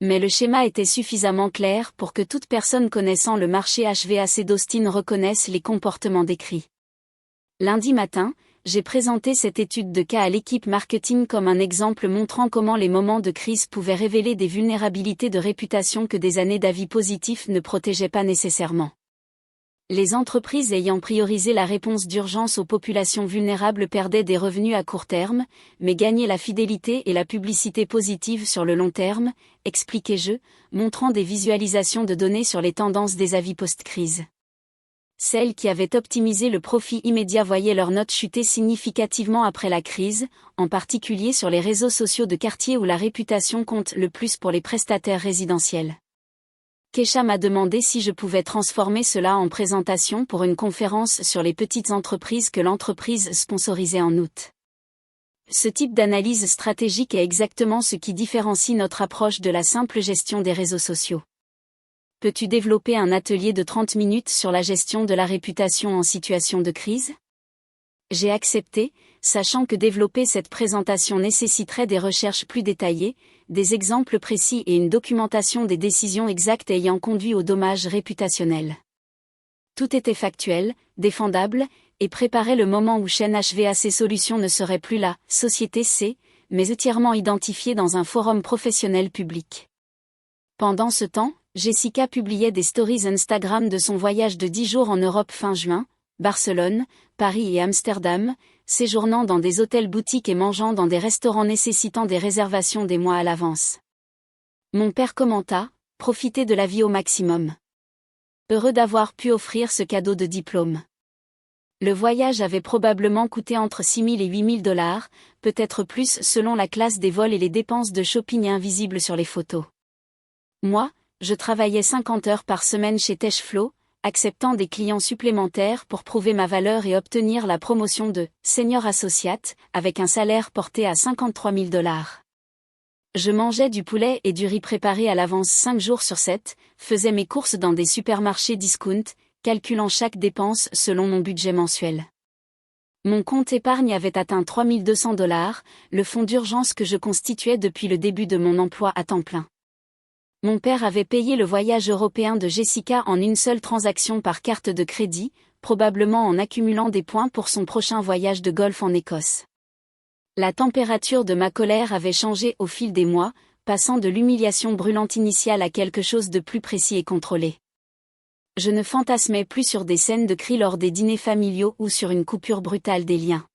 Mais le schéma était suffisamment clair pour que toute personne connaissant le marché HVAC d'Austin reconnaisse les comportements décrits. Lundi matin, j'ai présenté cette étude de cas à l'équipe marketing comme un exemple montrant comment les moments de crise pouvaient révéler des vulnérabilités de réputation que des années d'avis positifs ne protégeaient pas nécessairement. Les entreprises ayant priorisé la réponse d'urgence aux populations vulnérables perdaient des revenus à court terme, mais gagnaient la fidélité et la publicité positive sur le long terme, expliquai-je, montrant des visualisations de données sur les tendances des avis post-crise. Celles qui avaient optimisé le profit immédiat voyaient leurs notes chuter significativement après la crise, en particulier sur les réseaux sociaux de quartier où la réputation compte le plus pour les prestataires résidentiels. Kesha m'a demandé si je pouvais transformer cela en présentation pour une conférence sur les petites entreprises que l'entreprise sponsorisait en août. Ce type d'analyse stratégique est exactement ce qui différencie notre approche de la simple gestion des réseaux sociaux. Peux-tu développer un atelier de 30 minutes sur la gestion de la réputation en situation de crise ? J'ai accepté, sachant que développer cette présentation nécessiterait des recherches plus détaillées, des exemples précis et une documentation des décisions exactes ayant conduit au dommage réputationnel. Tout était factuel, défendable, et préparait le moment où chaîne HVAC Solutions ne serait plus là, société C, mais entièrement identifiée dans un forum professionnel public. Pendant ce temps, Jessica publiait des stories Instagram de son voyage de 10 jours en Europe fin juin, Barcelone, Paris et Amsterdam, séjournant dans des hôtels boutiques et mangeant dans des restaurants nécessitant des réservations des mois à l'avance. Mon père commenta, « Profitez de la vie au maximum. Heureux d'avoir pu offrir ce cadeau de diplôme. » Le voyage avait probablement coûté entre 6 000 et 8 000 $, peut-être plus selon la classe des vols et les dépenses de shopping invisibles sur les photos. Moi, je travaillais 50 heures par semaine chez Techflow, acceptant des clients supplémentaires pour prouver ma valeur et obtenir la promotion de « Senior Associate » avec un salaire porté à 53 000 $. Je mangeais du poulet et du riz préparé à l'avance 5 jours sur 7, faisais mes courses dans des supermarchés discount, calculant chaque dépense selon mon budget mensuel. Mon compte épargne avait atteint 3 200 $, le fonds d'urgence que je constituais depuis le début de mon emploi à temps plein. Mon père avait payé le voyage européen de Jessica en une seule transaction par carte de crédit, probablement en accumulant des points pour son prochain voyage de golf en Écosse. La température de ma colère avait changé au fil des mois, passant de l'humiliation brûlante initiale à quelque chose de plus précis et contrôlé. Je ne fantasmais plus sur des scènes de cris lors des dîners familiaux ou sur une coupure brutale des liens.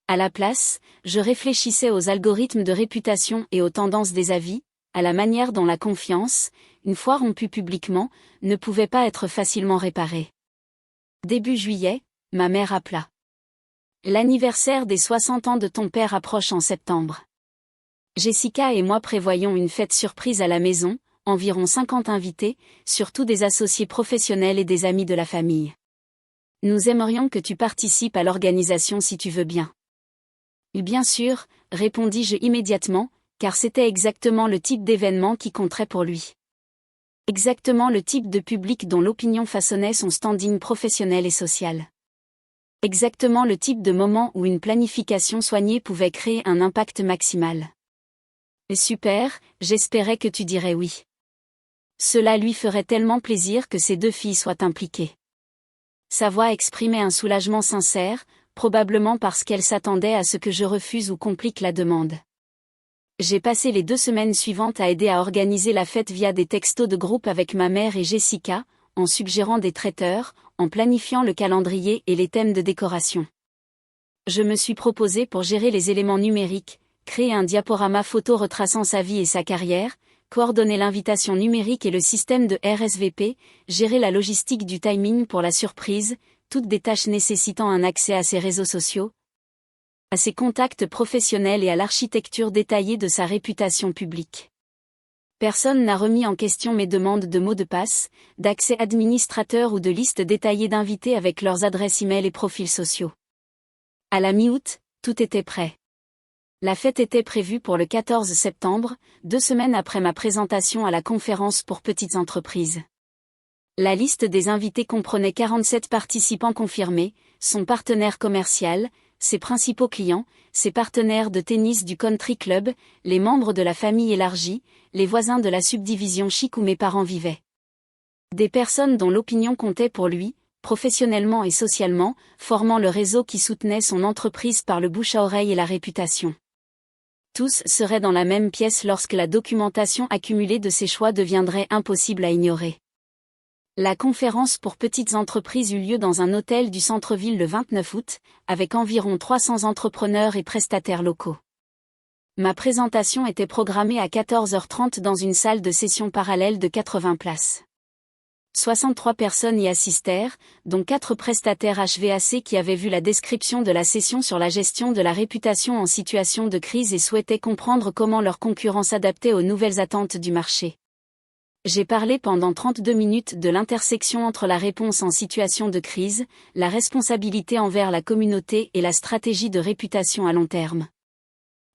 À la place, je réfléchissais aux algorithmes de réputation et aux tendances des avis, à la manière dont la confiance, une fois rompu publiquement, ne pouvait pas être facilement réparé. Début juillet, ma mère appela. L'anniversaire des 60 ans de ton père approche en septembre. Jessica et moi prévoyons une fête surprise à la maison, environ 50 invités, surtout des associés professionnels et des amis de la famille. Nous aimerions que tu participes à l'organisation si tu veux bien. Bien sûr, répondis-je immédiatement, car c'était exactement le type d'événement qui compterait pour lui. Exactement le type de public dont l'opinion façonnait son standing professionnel et social. Exactement le type de moment où une planification soignée pouvait créer un impact maximal. Super, j'espérais que tu dirais oui. Cela lui ferait tellement plaisir que ses 2 filles soient impliquées. Sa voix exprimait un soulagement sincère, probablement parce qu'elle s'attendait à ce que je refuse ou complique la demande. J'ai passé les 2 semaines suivantes à aider à organiser la fête via des textos de groupe avec ma mère et Jessica, en suggérant des traiteurs, en planifiant le calendrier et les thèmes de décoration. Je me suis proposé pour gérer les éléments numériques, créer un diaporama photo retraçant sa vie et sa carrière, coordonner l'invitation numérique et le système de RSVP, gérer la logistique du timing pour la surprise, toutes des tâches nécessitant un accès à ses réseaux sociaux, à ses contacts professionnels et à l'architecture détaillée de sa réputation publique. Personne n'a remis en question mes demandes de mots de passe, d'accès administrateur ou de liste détaillée d'invités avec leurs adresses e-mail et profils sociaux. À la mi-août, tout était prêt. La fête était prévue pour le 14 septembre, 2 semaines après ma présentation à la conférence pour petites entreprises. La liste des invités comprenait 47 participants confirmés, son partenaire commercial, ses principaux clients, ses partenaires de tennis du country club, les membres de la famille élargie, les voisins de la subdivision chic où mes parents vivaient. Des personnes dont l'opinion comptait pour lui, professionnellement et socialement, formant le réseau qui soutenait son entreprise par le bouche à oreille et la réputation. Tous seraient dans la même pièce lorsque la documentation accumulée de ces choix deviendrait impossible à ignorer. La conférence pour petites entreprises eut lieu dans un hôtel du centre-ville le 29 août, avec environ 300 entrepreneurs et prestataires locaux. Ma présentation était programmée à 14h30 dans une salle de session parallèle de 80 places. 63 personnes y assistèrent, dont 4 prestataires HVAC qui avaient vu la description de la session sur la gestion de la réputation en situation de crise et souhaitaient comprendre comment leurs concurrents s'adaptaient aux nouvelles attentes du marché. J'ai parlé pendant 32 minutes de l'intersection entre la réponse en situation de crise, la responsabilité envers la communauté et la stratégie de réputation à long terme.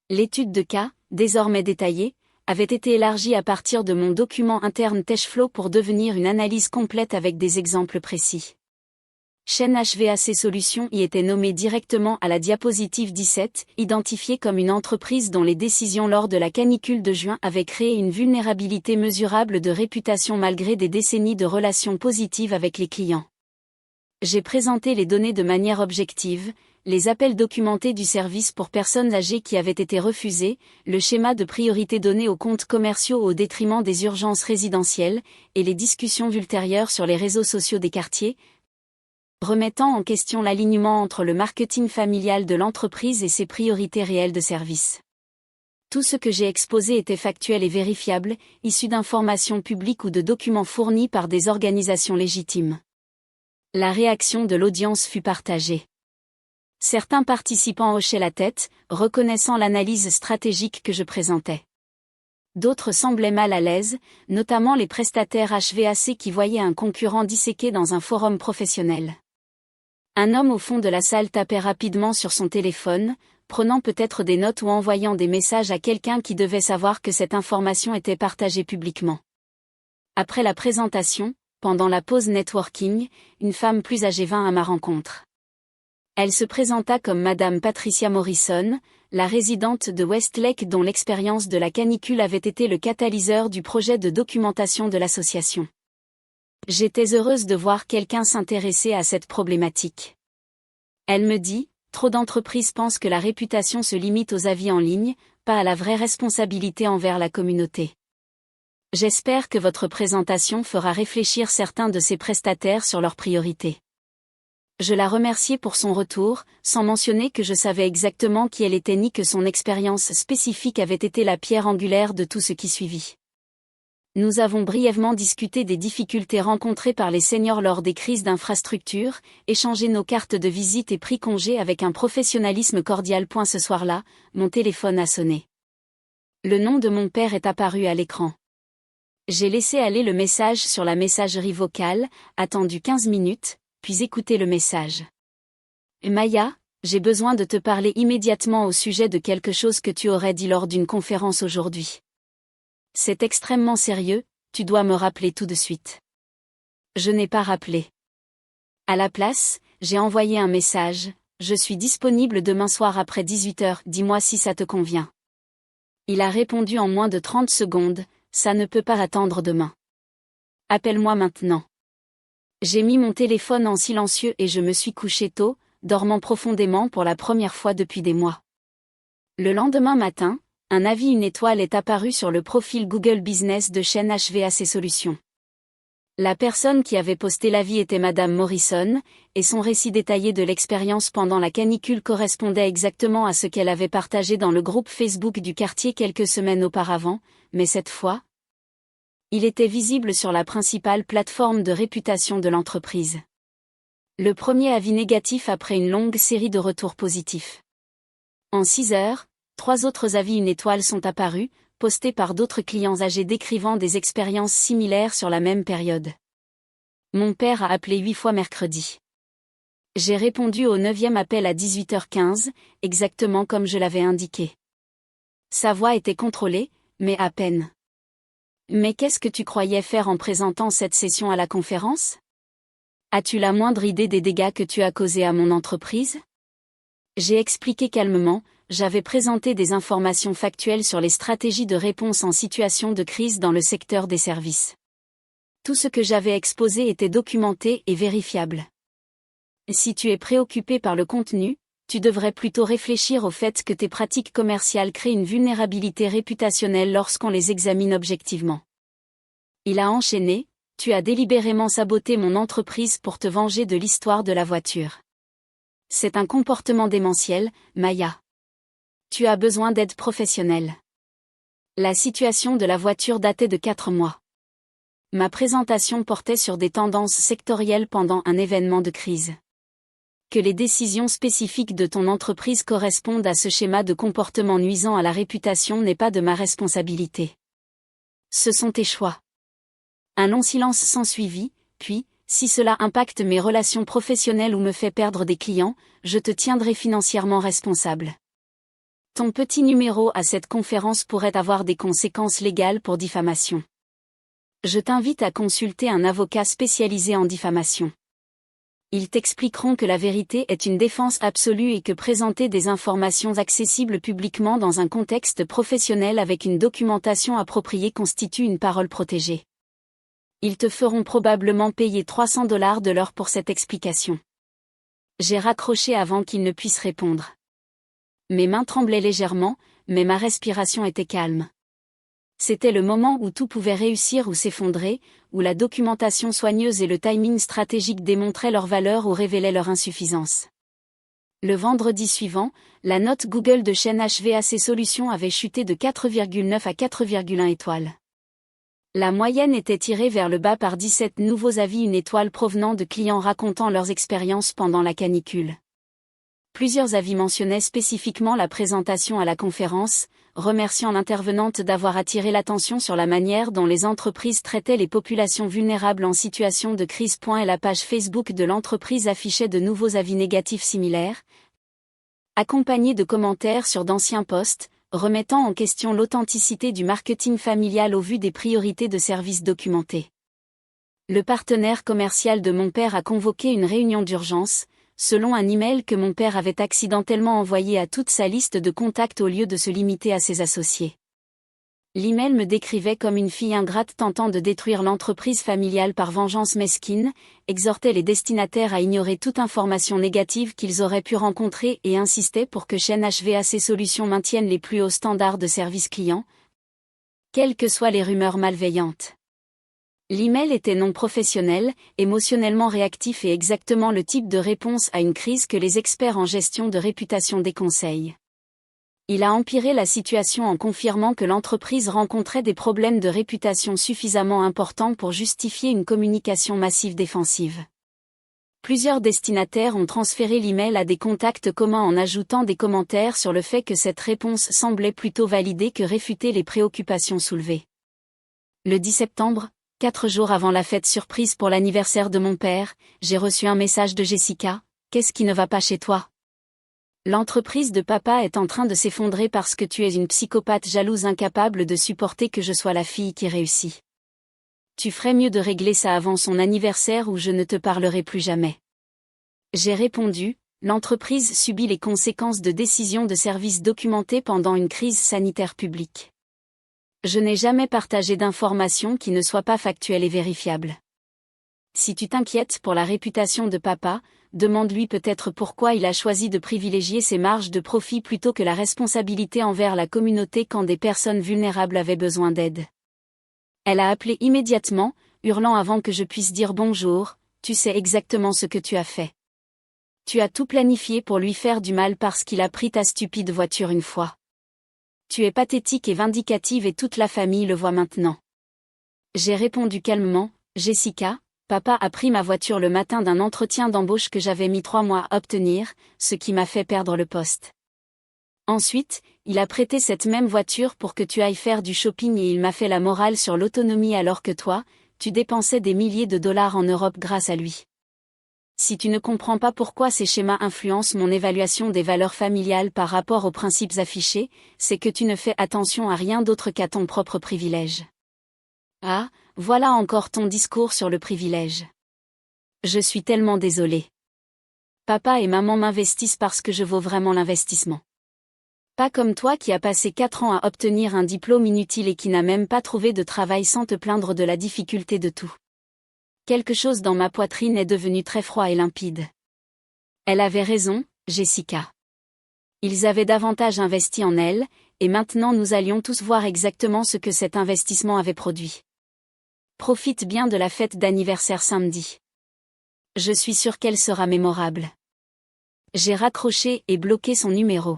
L'étude de cas, désormais détaillée, avait été élargie à partir de mon document interne Teshflow pour devenir une analyse complète avec des exemples précis. Chaîne HVAC Solutions y était nommée directement à la diapositive 17, identifiée comme une entreprise dont les décisions lors de la canicule de juin avaient créé une vulnérabilité mesurable de réputation malgré des décennies de relations positives avec les clients. J'ai présenté les données de manière objective, les appels documentés du service pour personnes âgées qui avaient été refusés, le schéma de priorité donné aux comptes commerciaux au détriment des urgences résidentielles, et les discussions ultérieures sur les réseaux sociaux des quartiers, remettant en question l'alignement entre le marketing familial de l'entreprise et ses priorités réelles de service. Tout ce que j'ai exposé était factuel et vérifiable, issu d'informations publiques ou de documents fournis par des organisations légitimes. La réaction de l'audience fut partagée. Certains participants hochaient la tête, reconnaissant l'analyse stratégique que je présentais. D'autres semblaient mal à l'aise, notamment les prestataires HVAC qui voyaient un concurrent disséqué dans un forum professionnel. Un homme au fond de la salle tapait rapidement sur son téléphone, prenant peut-être des notes ou envoyant des messages à quelqu'un qui devait savoir que cette information était partagée publiquement. Après la présentation, pendant la pause networking, une femme plus âgée vint à ma rencontre. Elle se présenta comme Madame Patricia Morrison, la résidente de Westlake dont l'expérience de la canicule avait été le catalyseur du projet de documentation de l'association. J'étais heureuse de voir quelqu'un s'intéresser à cette problématique. Elle me dit, trop d'entreprises pensent que la réputation se limite aux avis en ligne, pas à la vraie responsabilité envers la communauté. J'espère que votre présentation fera réfléchir certains de ces prestataires sur leurs priorités. Je la remerciai pour son retour, sans mentionner que je savais exactement qui elle était ni que son expérience spécifique avait été la pierre angulaire de tout ce qui suivit. Nous avons brièvement discuté des difficultés rencontrées par les seniors lors des crises d'infrastructure, échangé nos cartes de visite et pris congé avec un professionnalisme cordial. Ce soir-là, mon téléphone a sonné. Le nom de mon père est apparu à l'écran. J'ai laissé aller le message sur la messagerie vocale, attendu 15 minutes, puis écouté le message. Maya, j'ai besoin de te parler immédiatement au sujet de quelque chose que tu aurais dit lors d'une conférence aujourd'hui. C'est extrêmement sérieux, tu dois me rappeler tout de suite. Je n'ai pas rappelé. À la place, j'ai envoyé un message, je suis disponible demain soir après 18h, dis-moi si ça te convient. Il a répondu en moins de 30 secondes, ça ne peut pas attendre demain. Appelle-moi maintenant. J'ai mis mon téléphone en silencieux et je me suis couché tôt, dormant profondément pour la première fois depuis des mois. Le lendemain matin, un avis une étoile est apparu sur le profil Google Business de chaîne HVAC Solutions. La personne qui avait posté l'avis était Madame Morrison, et son récit détaillé de l'expérience pendant la canicule correspondait exactement à ce qu'elle avait partagé dans le groupe Facebook du quartier quelques semaines auparavant, mais cette fois, il était visible sur la principale plateforme de réputation de l'entreprise. Le premier avis négatif après une longue série de retours positifs. En 6 heures, 3 autres avis une étoile sont apparus, postés par d'autres clients âgés décrivant des expériences similaires sur la même période. Mon père a appelé 8 fois mercredi. J'ai répondu au 9e appel à 18h15, exactement comme je l'avais indiqué. Sa voix était contrôlée, mais à peine. Mais qu'est-ce que tu croyais faire en présentant cette session à la conférence? As-tu la moindre idée des dégâts que tu as causés à mon entreprise? J'ai expliqué calmement, j'avais présenté des informations factuelles sur les stratégies de réponse en situation de crise dans le secteur des services. Tout ce que j'avais exposé était documenté et vérifiable. Si tu es préoccupé par le contenu, tu devrais plutôt réfléchir au fait que tes pratiques commerciales créent une vulnérabilité réputationnelle lorsqu'on les examine objectivement. Il a enchaîné, tu as délibérément saboté mon entreprise pour te venger de l'histoire de la voiture. C'est un comportement démentiel, Maya. Tu as besoin d'aide professionnelle. La situation de la voiture datait de 4 mois. Ma présentation portait sur des tendances sectorielles pendant un événement de crise. Que les décisions spécifiques de ton entreprise correspondent à ce schéma de comportement nuisant à la réputation n'est pas de ma responsabilité. Ce sont tes choix. Un long silence s'ensuivit, puis, si cela impacte mes relations professionnelles ou me fait perdre des clients, je te tiendrai financièrement responsable. Ton petit numéro à cette conférence pourrait avoir des conséquences légales pour diffamation. Je t'invite à consulter un avocat spécialisé en diffamation. Ils t'expliqueront que la vérité est une défense absolue et que présenter des informations accessibles publiquement dans un contexte professionnel avec une documentation appropriée constitue une parole protégée. Ils te feront probablement payer $300 de l'heure pour cette explication. J'ai raccroché avant qu'il ne puisse répondre. Mes mains tremblaient légèrement, mais ma respiration était calme. C'était le moment où tout pouvait réussir ou s'effondrer, où la documentation soigneuse et le timing stratégique démontraient leur valeur ou révélaient leur insuffisance. Le vendredi suivant, la note Google de chaîne HVAC Solutions avait chuté de 4,9 à 4,1 étoiles. La moyenne était tirée vers le bas par 17 nouveaux avis une étoile provenant de clients racontant leurs expériences pendant la canicule. Plusieurs avis mentionnaient spécifiquement la présentation à la conférence, remerciant l'intervenante d'avoir attiré l'attention sur la manière dont les entreprises traitaient les populations vulnérables en situation de crise. Et la page Facebook de l'entreprise affichait de nouveaux avis négatifs similaires, accompagnés de commentaires sur d'anciens posts, remettant en question l'authenticité du marketing familial au vu des priorités de services documentés. Le partenaire commercial de mon père a convoqué une réunion d'urgence, selon un email que mon père avait accidentellement envoyé à toute sa liste de contacts au lieu de se limiter à ses associés. L'email me décrivait comme une fille ingrate tentant de détruire l'entreprise familiale par vengeance mesquine, exhortait les destinataires à ignorer toute information négative qu'ils auraient pu rencontrer et insistait pour que chaîne HVAC Solutions maintienne les plus hauts standards de service client, quelles que soient les rumeurs malveillantes. L'email était non professionnel, émotionnellement réactif et exactement le type de réponse à une crise que les experts en gestion de réputation déconseillent. Il a empiré la situation en confirmant que l'entreprise rencontrait des problèmes de réputation suffisamment importants pour justifier une communication massive défensive. Plusieurs destinataires ont transféré l'email à des contacts communs en ajoutant des commentaires sur le fait que cette réponse semblait plutôt valider que réfuter les préoccupations soulevées. Le 10 septembre, 4 jours avant la fête surprise pour l'anniversaire de mon père, j'ai reçu un message de Jessica. Qu'est-ce qui ne va pas chez toi? L'entreprise de papa est en train de s'effondrer parce que tu es une psychopathe jalouse incapable de supporter que je sois la fille qui réussit. Tu ferais mieux de régler ça avant son anniversaire ou je ne te parlerai plus jamais. J'ai répondu, l'entreprise subit les conséquences de décisions de service documentées pendant une crise sanitaire publique. Je n'ai jamais partagé d'informations qui ne soient pas factuelles et vérifiables. Si tu t'inquiètes pour la réputation de papa, demande-lui peut-être pourquoi il a choisi de privilégier ses marges de profit plutôt que la responsabilité envers la communauté quand des personnes vulnérables avaient besoin d'aide. Elle a appelé immédiatement, hurlant avant que je puisse dire bonjour, tu sais exactement ce que tu as fait. Tu as tout planifié pour lui faire du mal parce qu'il a pris ta stupide voiture une fois. Tu es pathétique et vindicative et toute la famille le voit maintenant. J'ai répondu calmement, Jessica, papa a pris ma voiture le matin d'un entretien d'embauche que j'avais mis 3 mois à obtenir, ce qui m'a fait perdre le poste. Ensuite, il a prêté cette même voiture pour que tu ailles faire du shopping et il m'a fait la morale sur l'autonomie alors que toi, tu dépensais des milliers de dollars en Europe grâce à lui. Si tu ne comprends pas pourquoi ces schémas influencent mon évaluation des valeurs familiales par rapport aux principes affichés, c'est que tu ne fais attention à rien d'autre qu'à ton propre privilège. Ah, voilà encore ton discours sur le privilège. Je suis tellement désolée. Papa et maman m'investissent parce que je vaux vraiment l'investissement. Pas comme toi qui as passé 4 ans à obtenir un diplôme inutile et qui n'a même pas trouvé de travail sans te plaindre de la difficulté de tout. Quelque chose dans ma poitrine est devenu très froid et limpide. Elle avait raison, Jessica. Ils avaient davantage investi en elle, et maintenant nous allions tous voir exactement ce que cet investissement avait produit. Profite bien de la fête d'anniversaire samedi. Je suis sûre qu'elle sera mémorable. J'ai raccroché et bloqué son numéro.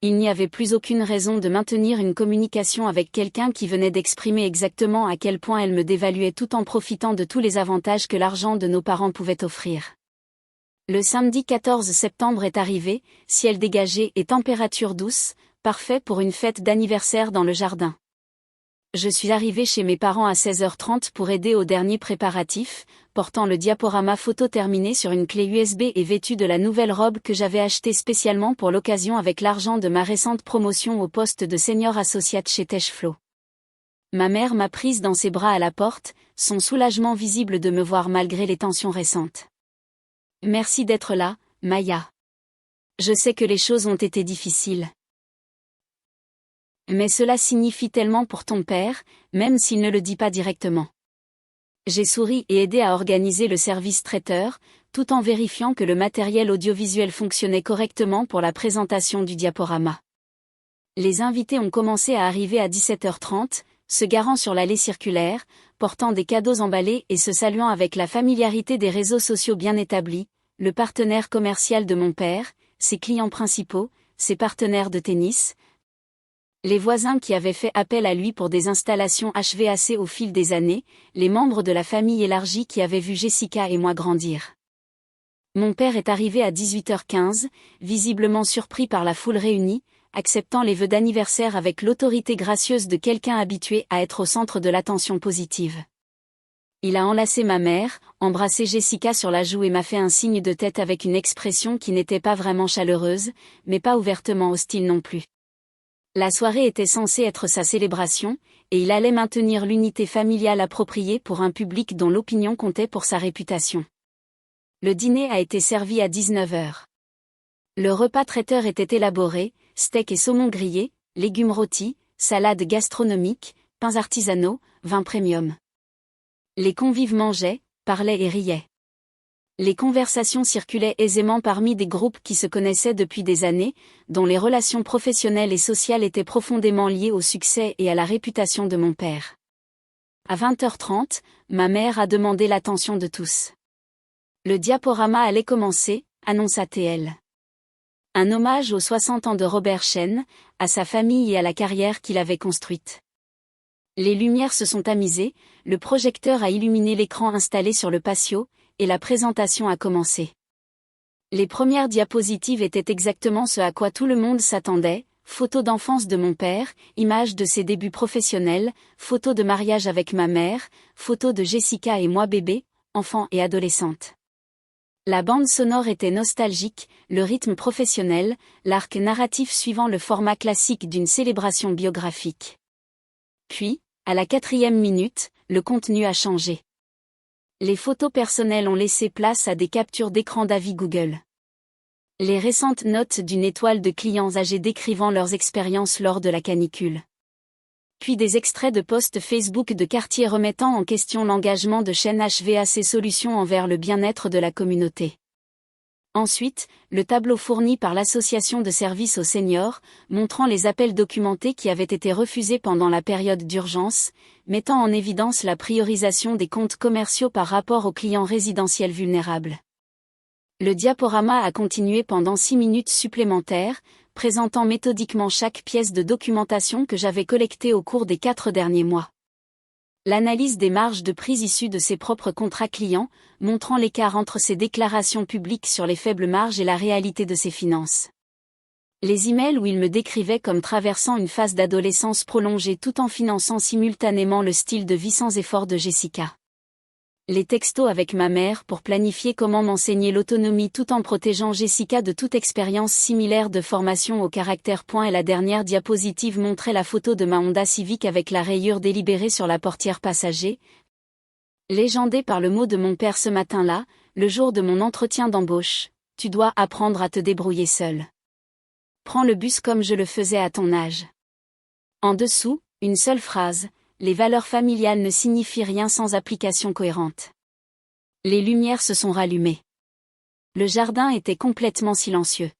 Il n'y avait plus aucune raison de maintenir une communication avec quelqu'un qui venait d'exprimer exactement à quel point elle me dévaluait tout en profitant de tous les avantages que l'argent de nos parents pouvait offrir. Le samedi 14 septembre est arrivé, ciel dégagé et température douce, parfait pour une fête d'anniversaire dans le jardin. Je suis arrivée chez mes parents à 16h30 pour aider aux derniers préparatifs, portant le diaporama photo terminé sur une clé USB et vêtue de la nouvelle robe que j'avais achetée spécialement pour l'occasion avec l'argent de ma récente promotion au poste de senior associate chez Techflow. Ma mère m'a prise dans ses bras à la porte, son soulagement visible de me voir malgré les tensions récentes. Merci d'être là, Maya. Je sais que les choses ont été difficiles. Mais cela signifie tellement pour ton père, même s'il ne le dit pas directement. J'ai souri et aidé à organiser le service traiteur, tout en vérifiant que le matériel audiovisuel fonctionnait correctement pour la présentation du diaporama. Les invités ont commencé à arriver à 17h30, se garant sur l'allée circulaire, portant des cadeaux emballés et se saluant avec la familiarité des réseaux sociaux bien établis, le partenaire commercial de mon père, ses clients principaux, ses partenaires de tennis, les voisins qui avaient fait appel à lui pour des installations HVAC au fil des années, les membres de la famille élargie qui avaient vu Jessica et moi grandir. Mon père est arrivé à 18h15, visiblement surpris par la foule réunie, acceptant les vœux d'anniversaire avec l'autorité gracieuse de quelqu'un habitué à être au centre de l'attention positive. Il a enlacé ma mère, embrassé Jessica sur la joue et m'a fait un signe de tête avec une expression qui n'était pas vraiment chaleureuse, mais pas ouvertement hostile non plus. La soirée était censée être sa célébration, et il allait maintenir l'unité familiale appropriée pour un public dont l'opinion comptait pour sa réputation. Le dîner a été servi à 19h. Le repas traiteur était élaboré, steak et saumon grillé, légumes rôtis, salade gastronomique, pains artisanaux, vin premium. Les convives mangeaient, parlaient et riaient. Les conversations circulaient aisément parmi des groupes qui se connaissaient depuis des années, dont les relations professionnelles et sociales étaient profondément liées au succès et à la réputation de mon père. À 20h30, ma mère a demandé l'attention de tous. Le diaporama allait commencer, annonça-t-elle. Un hommage aux 60 ans de Robert Shen, à sa famille et à la carrière qu'il avait construite. Les lumières se sont tamisées, le projecteur a illuminé l'écran installé sur le patio, et la présentation a commencé. Les premières diapositives étaient exactement ce à quoi tout le monde s'attendait: photos d'enfance de mon père, images de ses débuts professionnels, photos de mariage avec ma mère, photos de Jessica et moi bébé, enfant et adolescente. La bande sonore était nostalgique, le rythme professionnel, l'arc narratif suivant le format classique d'une célébration biographique. Puis, à la 4e minute, le contenu a changé. Les photos personnelles ont laissé place à des captures d'écran d'avis Google. Les récentes notes d'une étoile de clients âgés décrivant leurs expériences lors de la canicule. Puis des extraits de posts Facebook de quartiers remettant en question l'engagement de Shen HVAC Solutions envers le bien-être de la communauté. Ensuite, le tableau fourni par l'association de services aux seniors, montrant les appels documentés qui avaient été refusés pendant la période d'urgence, mettant en évidence la priorisation des comptes commerciaux par rapport aux clients résidentiels vulnérables. Le diaporama a continué pendant 6 minutes supplémentaires, présentant méthodiquement chaque pièce de documentation que j'avais collectée au cours des 4 derniers mois. L'analyse des marges de prise issues de ses propres contrats clients, montrant l'écart entre ses déclarations publiques sur les faibles marges et la réalité de ses finances. Les emails où il me décrivait comme traversant une phase d'adolescence prolongée tout en finançant simultanément le style de vie sans effort de Jessica. Les textos avec ma mère pour planifier comment m'enseigner l'autonomie tout en protégeant Jessica de toute expérience similaire de formation au caractère point, et la dernière diapositive montrait la photo de ma Honda Civic avec la rayure délibérée sur la portière passager. Légendé par le mot de mon père ce matin-là, le jour de mon entretien d'embauche: tu dois apprendre à te débrouiller seul. Prends le bus comme je le faisais à ton âge. En dessous, une seule phrase: les valeurs familiales ne signifient rien sans application cohérente. Les lumières se sont rallumées. Le jardin était complètement silencieux.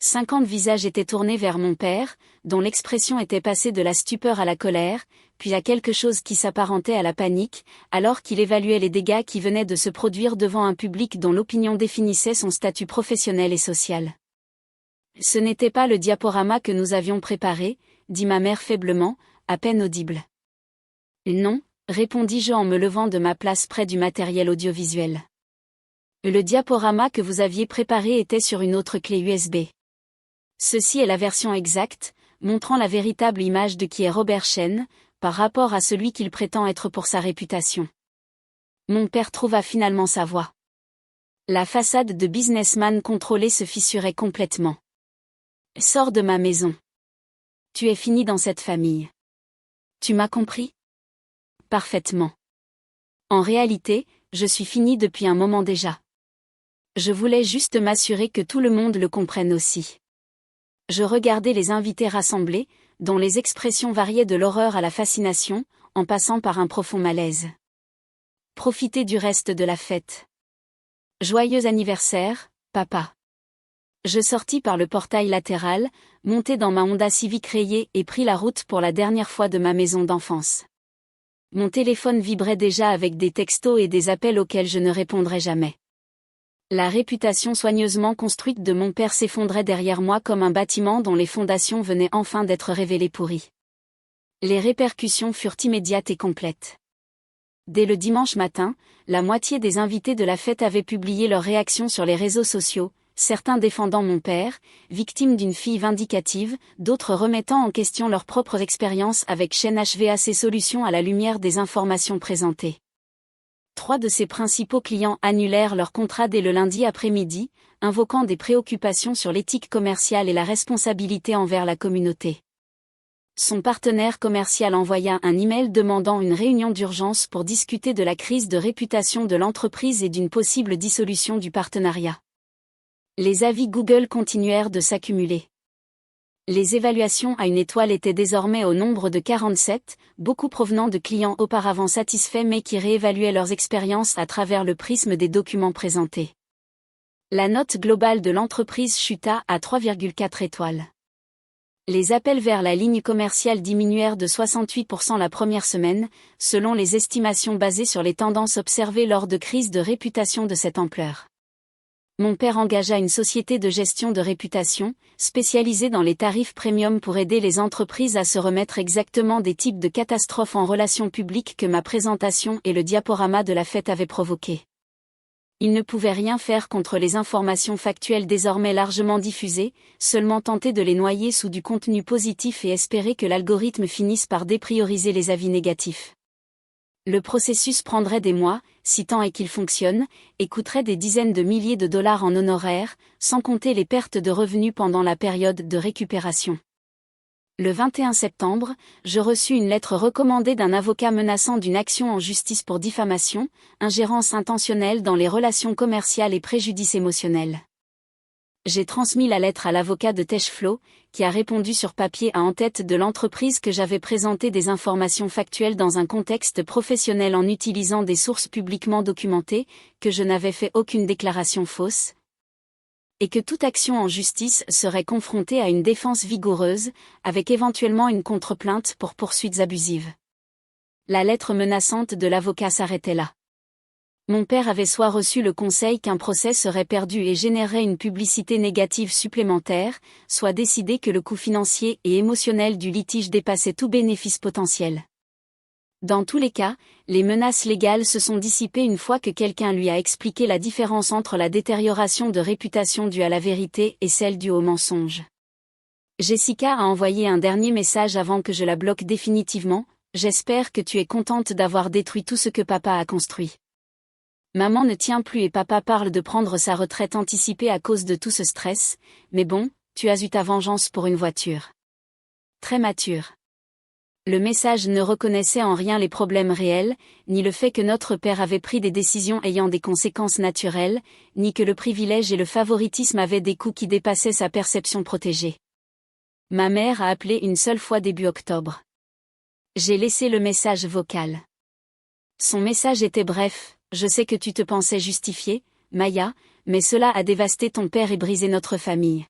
50 visages étaient tournés vers mon père, dont l'expression était passée de la stupeur à la colère, puis à quelque chose qui s'apparentait à la panique, alors qu'il évaluait les dégâts qui venaient de se produire devant un public dont l'opinion définissait son statut professionnel et social. Ce n'était pas le diaporama que nous avions préparé, dit ma mère faiblement, à peine audible. Non, répondis-je en me levant de ma place près du matériel audiovisuel. Le diaporama que vous aviez préparé était sur une autre clé USB. Ceci est la version exacte, montrant la véritable image de qui est Robert Shen, par rapport à celui qu'il prétend être pour sa réputation. Mon père trouva finalement sa voie. La façade de businessman contrôlé se fissurait complètement. Sors de ma maison. Tu es fini dans cette famille. Tu m'as compris ? Parfaitement. En réalité, je suis fini depuis un moment déjà. Je voulais juste m'assurer que tout le monde le comprenne aussi. Je regardais les invités rassemblés, dont les expressions variaient de l'horreur à la fascination, en passant par un profond malaise. Profitez du reste de la fête. Joyeux anniversaire, papa. Je sortis par le portail latéral, montai dans ma Honda Civic rayée et pris la route pour la dernière fois de ma maison d'enfance. Mon téléphone vibrait déjà avec des textos et des appels auxquels je ne répondrais jamais. La réputation soigneusement construite de mon père s'effondrait derrière moi comme un bâtiment dont les fondations venaient enfin d'être révélées pourries. Les répercussions furent immédiates et complètes. Dès le dimanche matin, la moitié des invités de la fête avaient publié leurs réactions sur les réseaux sociaux, certains défendant mon père, victime d'une fille vindicative, d'autres remettant en question leurs propres expériences avec Shen HVAC Solutions à la lumière des informations présentées. 3 de ses principaux clients annulèrent leur contrat dès le lundi après-midi, invoquant des préoccupations sur l'éthique commerciale et la responsabilité envers la communauté. Son partenaire commercial envoya un email demandant une réunion d'urgence pour discuter de la crise de réputation de l'entreprise et d'une possible dissolution du partenariat. Les avis Google continuèrent de s'accumuler. Les évaluations à une étoile étaient désormais au nombre de 47, beaucoup provenant de clients auparavant satisfaits mais qui réévaluaient leurs expériences à travers le prisme des documents présentés. La note globale de l'entreprise chuta à 3,4 étoiles. Les appels vers la ligne commerciale diminuèrent de 68% la première semaine, selon les estimations basées sur les tendances observées lors de crises de réputation de cette ampleur. Mon père engagea une société de gestion de réputation, spécialisée dans les tarifs premium pour aider les entreprises à se remettre exactement des types de catastrophes en relations publiques que ma présentation et le diaporama de la fête avaient provoqué. Il ne pouvait rien faire contre les informations factuelles désormais largement diffusées, seulement tenter de les noyer sous du contenu positif et espérer que l'algorithme finisse par déprioriser les avis négatifs. Le processus prendrait des mois, si tant est qu'il fonctionne, et coûterait des dizaines de milliers de dollars en honoraires, sans compter les pertes de revenus pendant la période de récupération. Le 21 septembre, je reçus une lettre recommandée d'un avocat menaçant d'une action en justice pour diffamation, ingérence intentionnelle dans les relations commerciales et préjudice émotionnel. J'ai transmis la lettre à l'avocat de Teshflo, qui a répondu sur papier à en tête de l'entreprise que j'avais présenté des informations factuelles dans un contexte professionnel en utilisant des sources publiquement documentées, que je n'avais fait aucune déclaration fausse, et que toute action en justice serait confrontée à une défense vigoureuse, avec éventuellement une contre-plainte pour poursuites abusives. La lettre menaçante de l'avocat s'arrêtait là. Mon père avait soit reçu le conseil qu'un procès serait perdu et générerait une publicité négative supplémentaire, soit décidé que le coût financier et émotionnel du litige dépassait tout bénéfice potentiel. Dans tous les cas, les menaces légales se sont dissipées une fois que quelqu'un lui a expliqué la différence entre la détérioration de réputation due à la vérité et celle due au mensonge. Jessica a envoyé un dernier message avant que je la bloque définitivement. J'espère que tu es contente d'avoir détruit tout ce que papa a construit. Maman ne tient plus et papa parle de prendre sa retraite anticipée à cause de tout ce stress, mais bon, tu as eu ta vengeance pour une voiture. Très mature. Le message ne reconnaissait en rien les problèmes réels, ni le fait que notre père avait pris des décisions ayant des conséquences naturelles, ni que le privilège et le favoritisme avaient des coûts qui dépassaient sa perception protégée. Ma mère a appelé une seule fois début octobre. J'ai laissé le message vocal. Son message était bref. Je sais que tu te pensais justifiée, Maya, mais cela a dévasté ton père et brisé notre famille.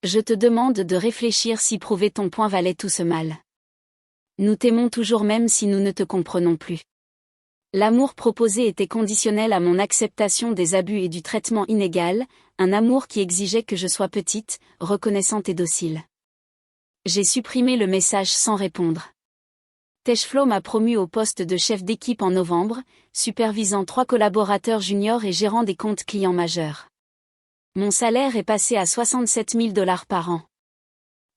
Je te demande de réfléchir si prouver ton point valait tout ce mal. Nous t'aimons toujours même si nous ne te comprenons plus. L'amour proposé était conditionnel à mon acceptation des abus et du traitement inégal, un amour qui exigeait que je sois petite, reconnaissante et docile. J'ai supprimé le message sans répondre. Teshflo m'a promu au poste de chef d'équipe en novembre, supervisant 3 collaborateurs juniors et gérant des comptes clients majeurs. Mon salaire est passé à 67 000 $ par an.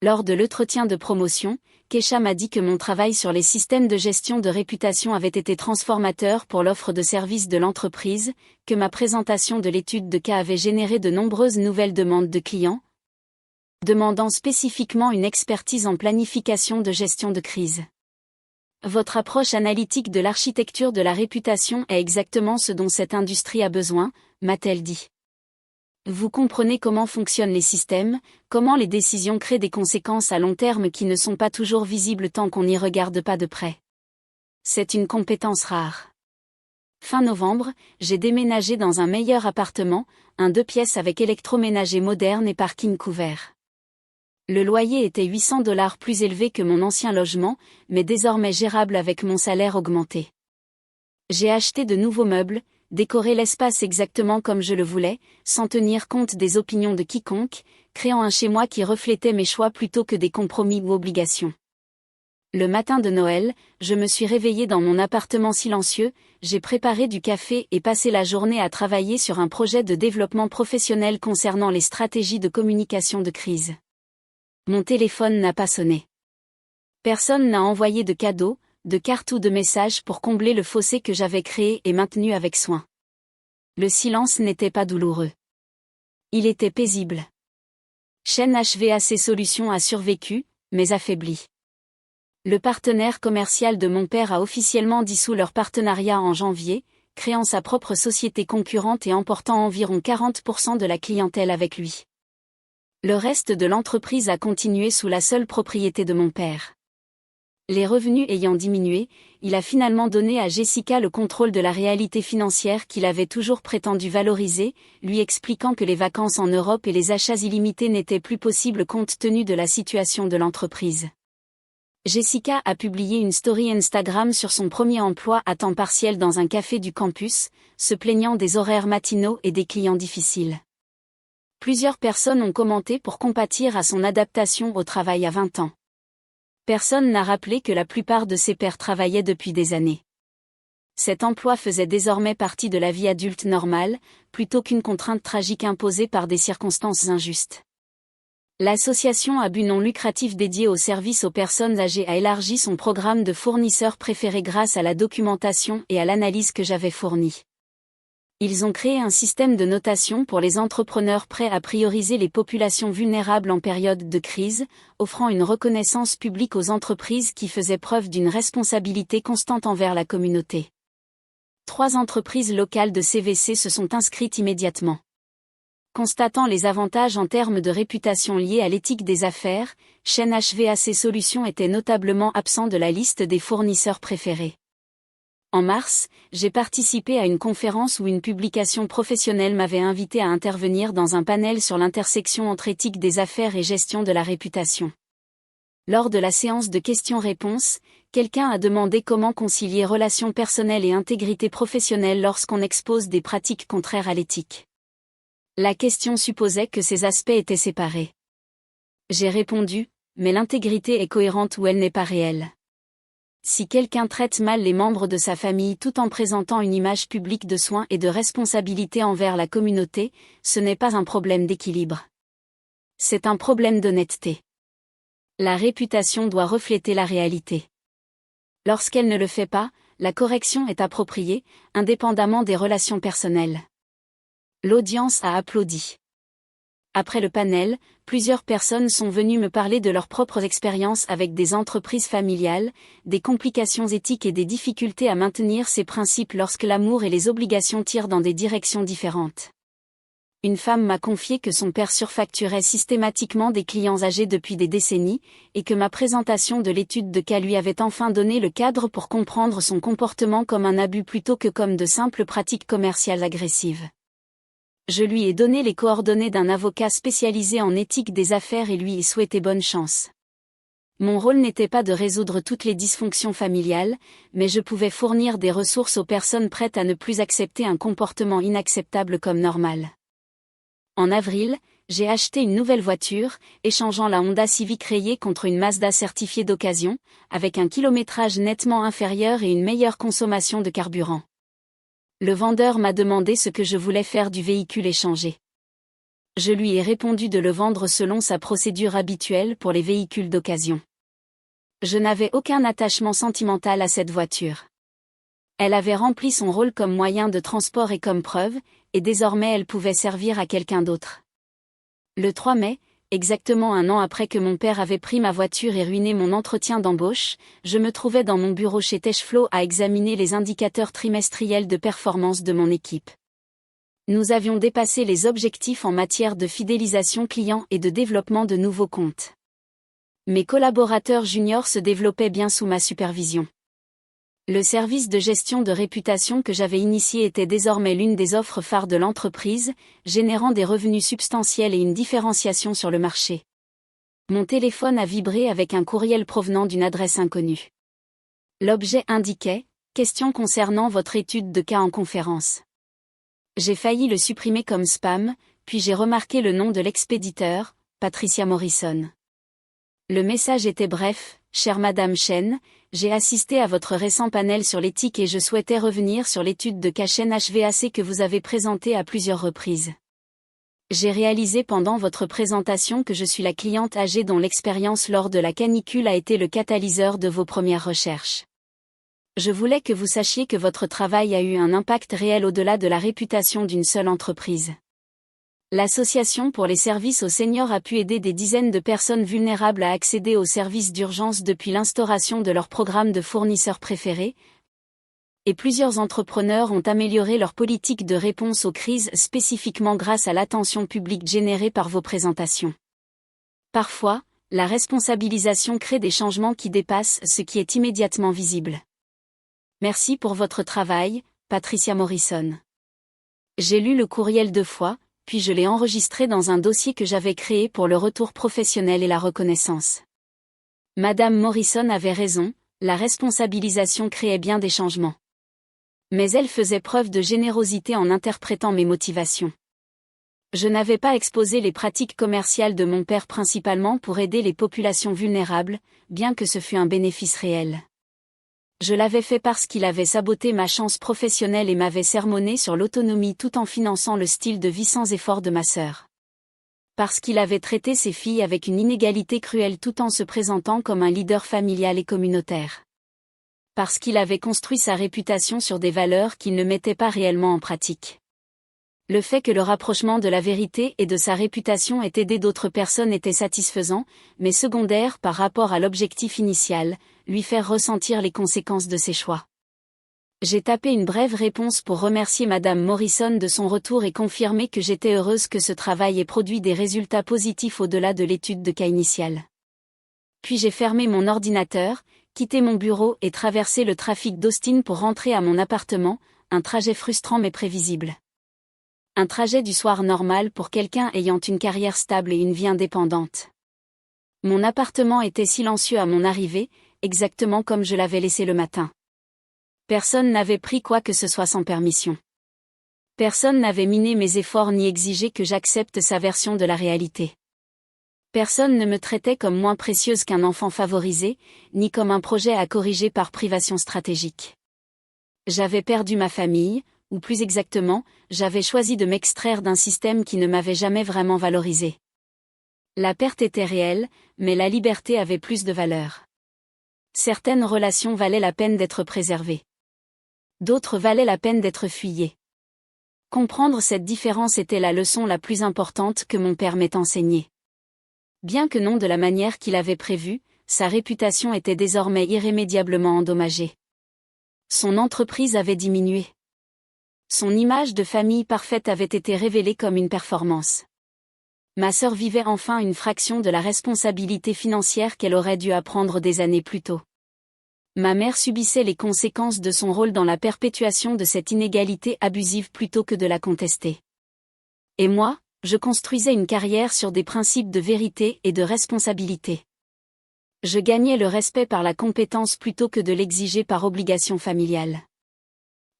Lors de l'entretien de promotion, Kesha m'a dit que mon travail sur les systèmes de gestion de réputation avait été transformateur pour l'offre de services de l'entreprise, que ma présentation de l'étude de cas avait généré de nombreuses nouvelles demandes de clients, demandant spécifiquement une expertise en planification de gestion de crise. Votre approche analytique de l'architecture de la réputation est exactement ce dont cette industrie a besoin, m'a-t-elle dit. Vous comprenez comment fonctionnent les systèmes, comment les décisions créent des conséquences à long terme qui ne sont pas toujours visibles tant qu'on n'y regarde pas de près. C'est une compétence rare. Fin novembre, j'ai déménagé dans un meilleur appartement, un 2 pièces avec électroménager moderne et parking couvert. Le loyer était 800 $ plus élevé que mon ancien logement, mais désormais gérable avec mon salaire augmenté. J'ai acheté de nouveaux meubles, décoré l'espace exactement comme je le voulais, sans tenir compte des opinions de quiconque, créant un chez-moi qui reflétait mes choix plutôt que des compromis ou obligations. Le matin de Noël, je me suis réveillée dans mon appartement silencieux, j'ai préparé du café et passé la journée à travailler sur un projet de développement professionnel concernant les stratégies de communication de crise. Mon téléphone n'a pas sonné. Personne n'a envoyé de cadeaux, de cartes ou de messages pour combler le fossé que j'avais créé et maintenu avec soin. Le silence n'était pas douloureux. Il était paisible. Chaîne HVAC Solutions a survécu, mais affaibli. Le partenaire commercial de mon père a officiellement dissous leur partenariat en janvier, créant sa propre société concurrente et emportant environ 40% de la clientèle avec lui. Le reste de l'entreprise a continué sous la seule propriété de mon père. Les revenus ayant diminué, il a finalement donné à Jessica le contrôle de la réalité financière qu'il avait toujours prétendu valoriser, lui expliquant que les vacances en Europe et les achats illimités n'étaient plus possibles compte tenu de la situation de l'entreprise. Jessica a publié une story Instagram sur son premier emploi à temps partiel dans un café du campus, se plaignant des horaires matinaux et des clients difficiles. Plusieurs personnes ont commenté pour compatir à son adaptation au travail à 20 ans. Personne n'a rappelé que la plupart de ses pairs travaillaient depuis des années. Cet emploi faisait désormais partie de la vie adulte normale, plutôt qu'une contrainte tragique imposée par des circonstances injustes. L'association à but non lucratif dédiée aux services aux personnes âgées a élargi son programme de fournisseurs préférés grâce à la documentation et à l'analyse que j'avais fournie. Ils ont créé un système de notation pour les entrepreneurs prêts à prioriser les populations vulnérables en période de crise, offrant une reconnaissance publique aux entreprises qui faisaient preuve d'une responsabilité constante envers la communauté. 3 entreprises locales de CVC se sont inscrites immédiatement. Constatant les avantages en termes de réputation liés à l'éthique des affaires, Chaîne HVAC Solutions était notablement absent de la liste des fournisseurs préférés. En mars, j'ai participé à une conférence où une publication professionnelle m'avait invité à intervenir dans un panel sur l'intersection entre éthique des affaires et gestion de la réputation. Lors de la séance de questions-réponses, quelqu'un a demandé comment concilier relations personnelles et intégrité professionnelle lorsqu'on expose des pratiques contraires à l'éthique. La question supposait que ces aspects étaient séparés. J'ai répondu, mais l'intégrité est cohérente ou elle n'est pas réelle. Si quelqu'un traite mal les membres de sa famille tout en présentant une image publique de soin et de responsabilité envers la communauté, ce n'est pas un problème d'équilibre. C'est un problème d'honnêteté. La réputation doit refléter la réalité. Lorsqu'elle ne le fait pas, la correction est appropriée, indépendamment des relations personnelles. L'audience a applaudi. Après le panel, plusieurs personnes sont venues me parler de leurs propres expériences avec des entreprises familiales, des complications éthiques et des difficultés à maintenir ces principes lorsque l'amour et les obligations tirent dans des directions différentes. Une femme m'a confié que son père surfacturait systématiquement des clients âgés depuis des décennies, et que ma présentation de l'étude de cas lui avait enfin donné le cadre pour comprendre son comportement comme un abus plutôt que comme de simples pratiques commerciales agressives. Je lui ai donné les coordonnées d'un avocat spécialisé en éthique des affaires et lui ai souhaité bonne chance. Mon rôle n'était pas de résoudre toutes les dysfonctions familiales, mais je pouvais fournir des ressources aux personnes prêtes à ne plus accepter un comportement inacceptable comme normal. En avril, j'ai acheté une nouvelle voiture, échangeant la Honda Civic rayée contre une Mazda certifiée d'occasion, avec un kilométrage nettement inférieur et une meilleure consommation de carburant. Le vendeur m'a demandé ce que je voulais faire du véhicule échangé. Je lui ai répondu de le vendre selon sa procédure habituelle pour les véhicules d'occasion. Je n'avais aucun attachement sentimental à cette voiture. Elle avait rempli son rôle comme moyen de transport et comme preuve, et désormais elle pouvait servir à quelqu'un d'autre. Le 3 mai, exactement un an après que mon père avait pris ma voiture et ruiné mon entretien d'embauche, je me trouvais dans mon bureau chez Techflow à examiner les indicateurs trimestriels de performance de mon équipe. Nous avions dépassé les objectifs en matière de fidélisation client et de développement de nouveaux comptes. Mes collaborateurs juniors se développaient bien sous ma supervision. Le service de gestion de réputation que j'avais initié était désormais l'une des offres phares de l'entreprise, générant des revenus substantiels et une différenciation sur le marché. Mon téléphone a vibré avec un courriel provenant d'une adresse inconnue. L'objet indiquait « Question concernant votre étude de cas en conférence ». J'ai failli le supprimer comme spam, puis j'ai remarqué le nom de l'expéditeur, Patricia Morrison. Le message était bref, « Chère Madame Chen, j'ai assisté à votre récent panel sur l'éthique et je souhaitais revenir sur l'étude de cas Chaîne HVAC que vous avez présentée à plusieurs reprises. J'ai réalisé pendant votre présentation que je suis la cliente âgée dont l'expérience lors de la canicule a été le catalyseur de vos premières recherches. Je voulais que vous sachiez que votre travail a eu un impact réel au-delà de la réputation d'une seule entreprise. L'Association pour les services aux seniors a pu aider des dizaines de personnes vulnérables à accéder aux services d'urgence depuis l'instauration de leur programme de fournisseurs préférés, et plusieurs entrepreneurs ont amélioré leur politique de réponse aux crises spécifiquement grâce à l'attention publique générée par vos présentations. Parfois, la responsabilisation crée des changements qui dépassent ce qui est immédiatement visible. Merci pour votre travail, Patricia Morrison. J'ai lu le courriel 2 fois, puis je l'ai enregistré dans un dossier que j'avais créé pour le retour professionnel et la reconnaissance. Madame Morrison avait raison, la responsabilisation créait bien des changements. Mais elle faisait preuve de générosité en interprétant mes motivations. Je n'avais pas exposé les pratiques commerciales de mon père principalement pour aider les populations vulnérables, bien que ce fût un bénéfice réel. Je l'avais fait parce qu'il avait saboté ma chance professionnelle et m'avait sermonné sur l'autonomie tout en finançant le style de vie sans effort de ma sœur. Parce qu'il avait traité ses filles avec une inégalité cruelle tout en se présentant comme un leader familial et communautaire. Parce qu'il avait construit sa réputation sur des valeurs qu'il ne mettait pas réellement en pratique. Le fait que le rapprochement de la vérité et de sa réputation ait aidé d'autres personnes était satisfaisant, mais secondaire par rapport à l'objectif initial, lui faire ressentir les conséquences de ses choix. J'ai tapé une brève réponse pour remercier Madame Morrison de son retour et confirmer que j'étais heureuse que ce travail ait produit des résultats positifs au-delà de l'étude de cas initiale. Puis j'ai fermé mon ordinateur, quitté mon bureau et traversé le trafic d'Austin pour rentrer à mon appartement, un trajet frustrant mais prévisible. Un trajet du soir normal pour quelqu'un ayant une carrière stable et une vie indépendante. Mon appartement était silencieux à mon arrivée, exactement comme je l'avais laissé le matin. Personne n'avait pris quoi que ce soit sans permission. Personne n'avait miné mes efforts ni exigé que j'accepte sa version de la réalité. Personne ne me traitait comme moins précieuse qu'un enfant favorisé, ni comme un projet à corriger par privation stratégique. J'avais perdu ma famille, ou plus exactement, j'avais choisi de m'extraire d'un système qui ne m'avait jamais vraiment valorisé. La perte était réelle, mais la liberté avait plus de valeur. Certaines relations valaient la peine d'être préservées. D'autres valaient la peine d'être fuyées. Comprendre cette différence était la leçon la plus importante que mon père m'ait enseignée. Bien que non de la manière qu'il avait prévu, sa réputation était désormais irrémédiablement endommagée. Son entreprise avait diminué. Son image de famille parfaite avait été révélée comme une performance. Ma sœur vivait enfin une fraction de la responsabilité financière qu'elle aurait dû apprendre des années plus tôt. Ma mère subissait les conséquences de son rôle dans la perpétuation de cette inégalité abusive plutôt que de la contester. Et moi, je construisais une carrière sur des principes de vérité et de responsabilité. Je gagnais le respect par la compétence plutôt que de l'exiger par obligation familiale.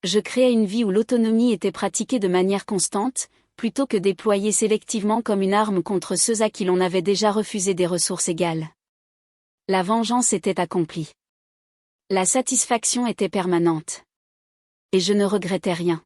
Je créais une vie où l'autonomie était pratiquée de manière constante, plutôt que déployée sélectivement comme une arme contre ceux à qui l'on avait déjà refusé des ressources égales. La vengeance était accomplie. La satisfaction était permanente. Et je ne regrettais rien.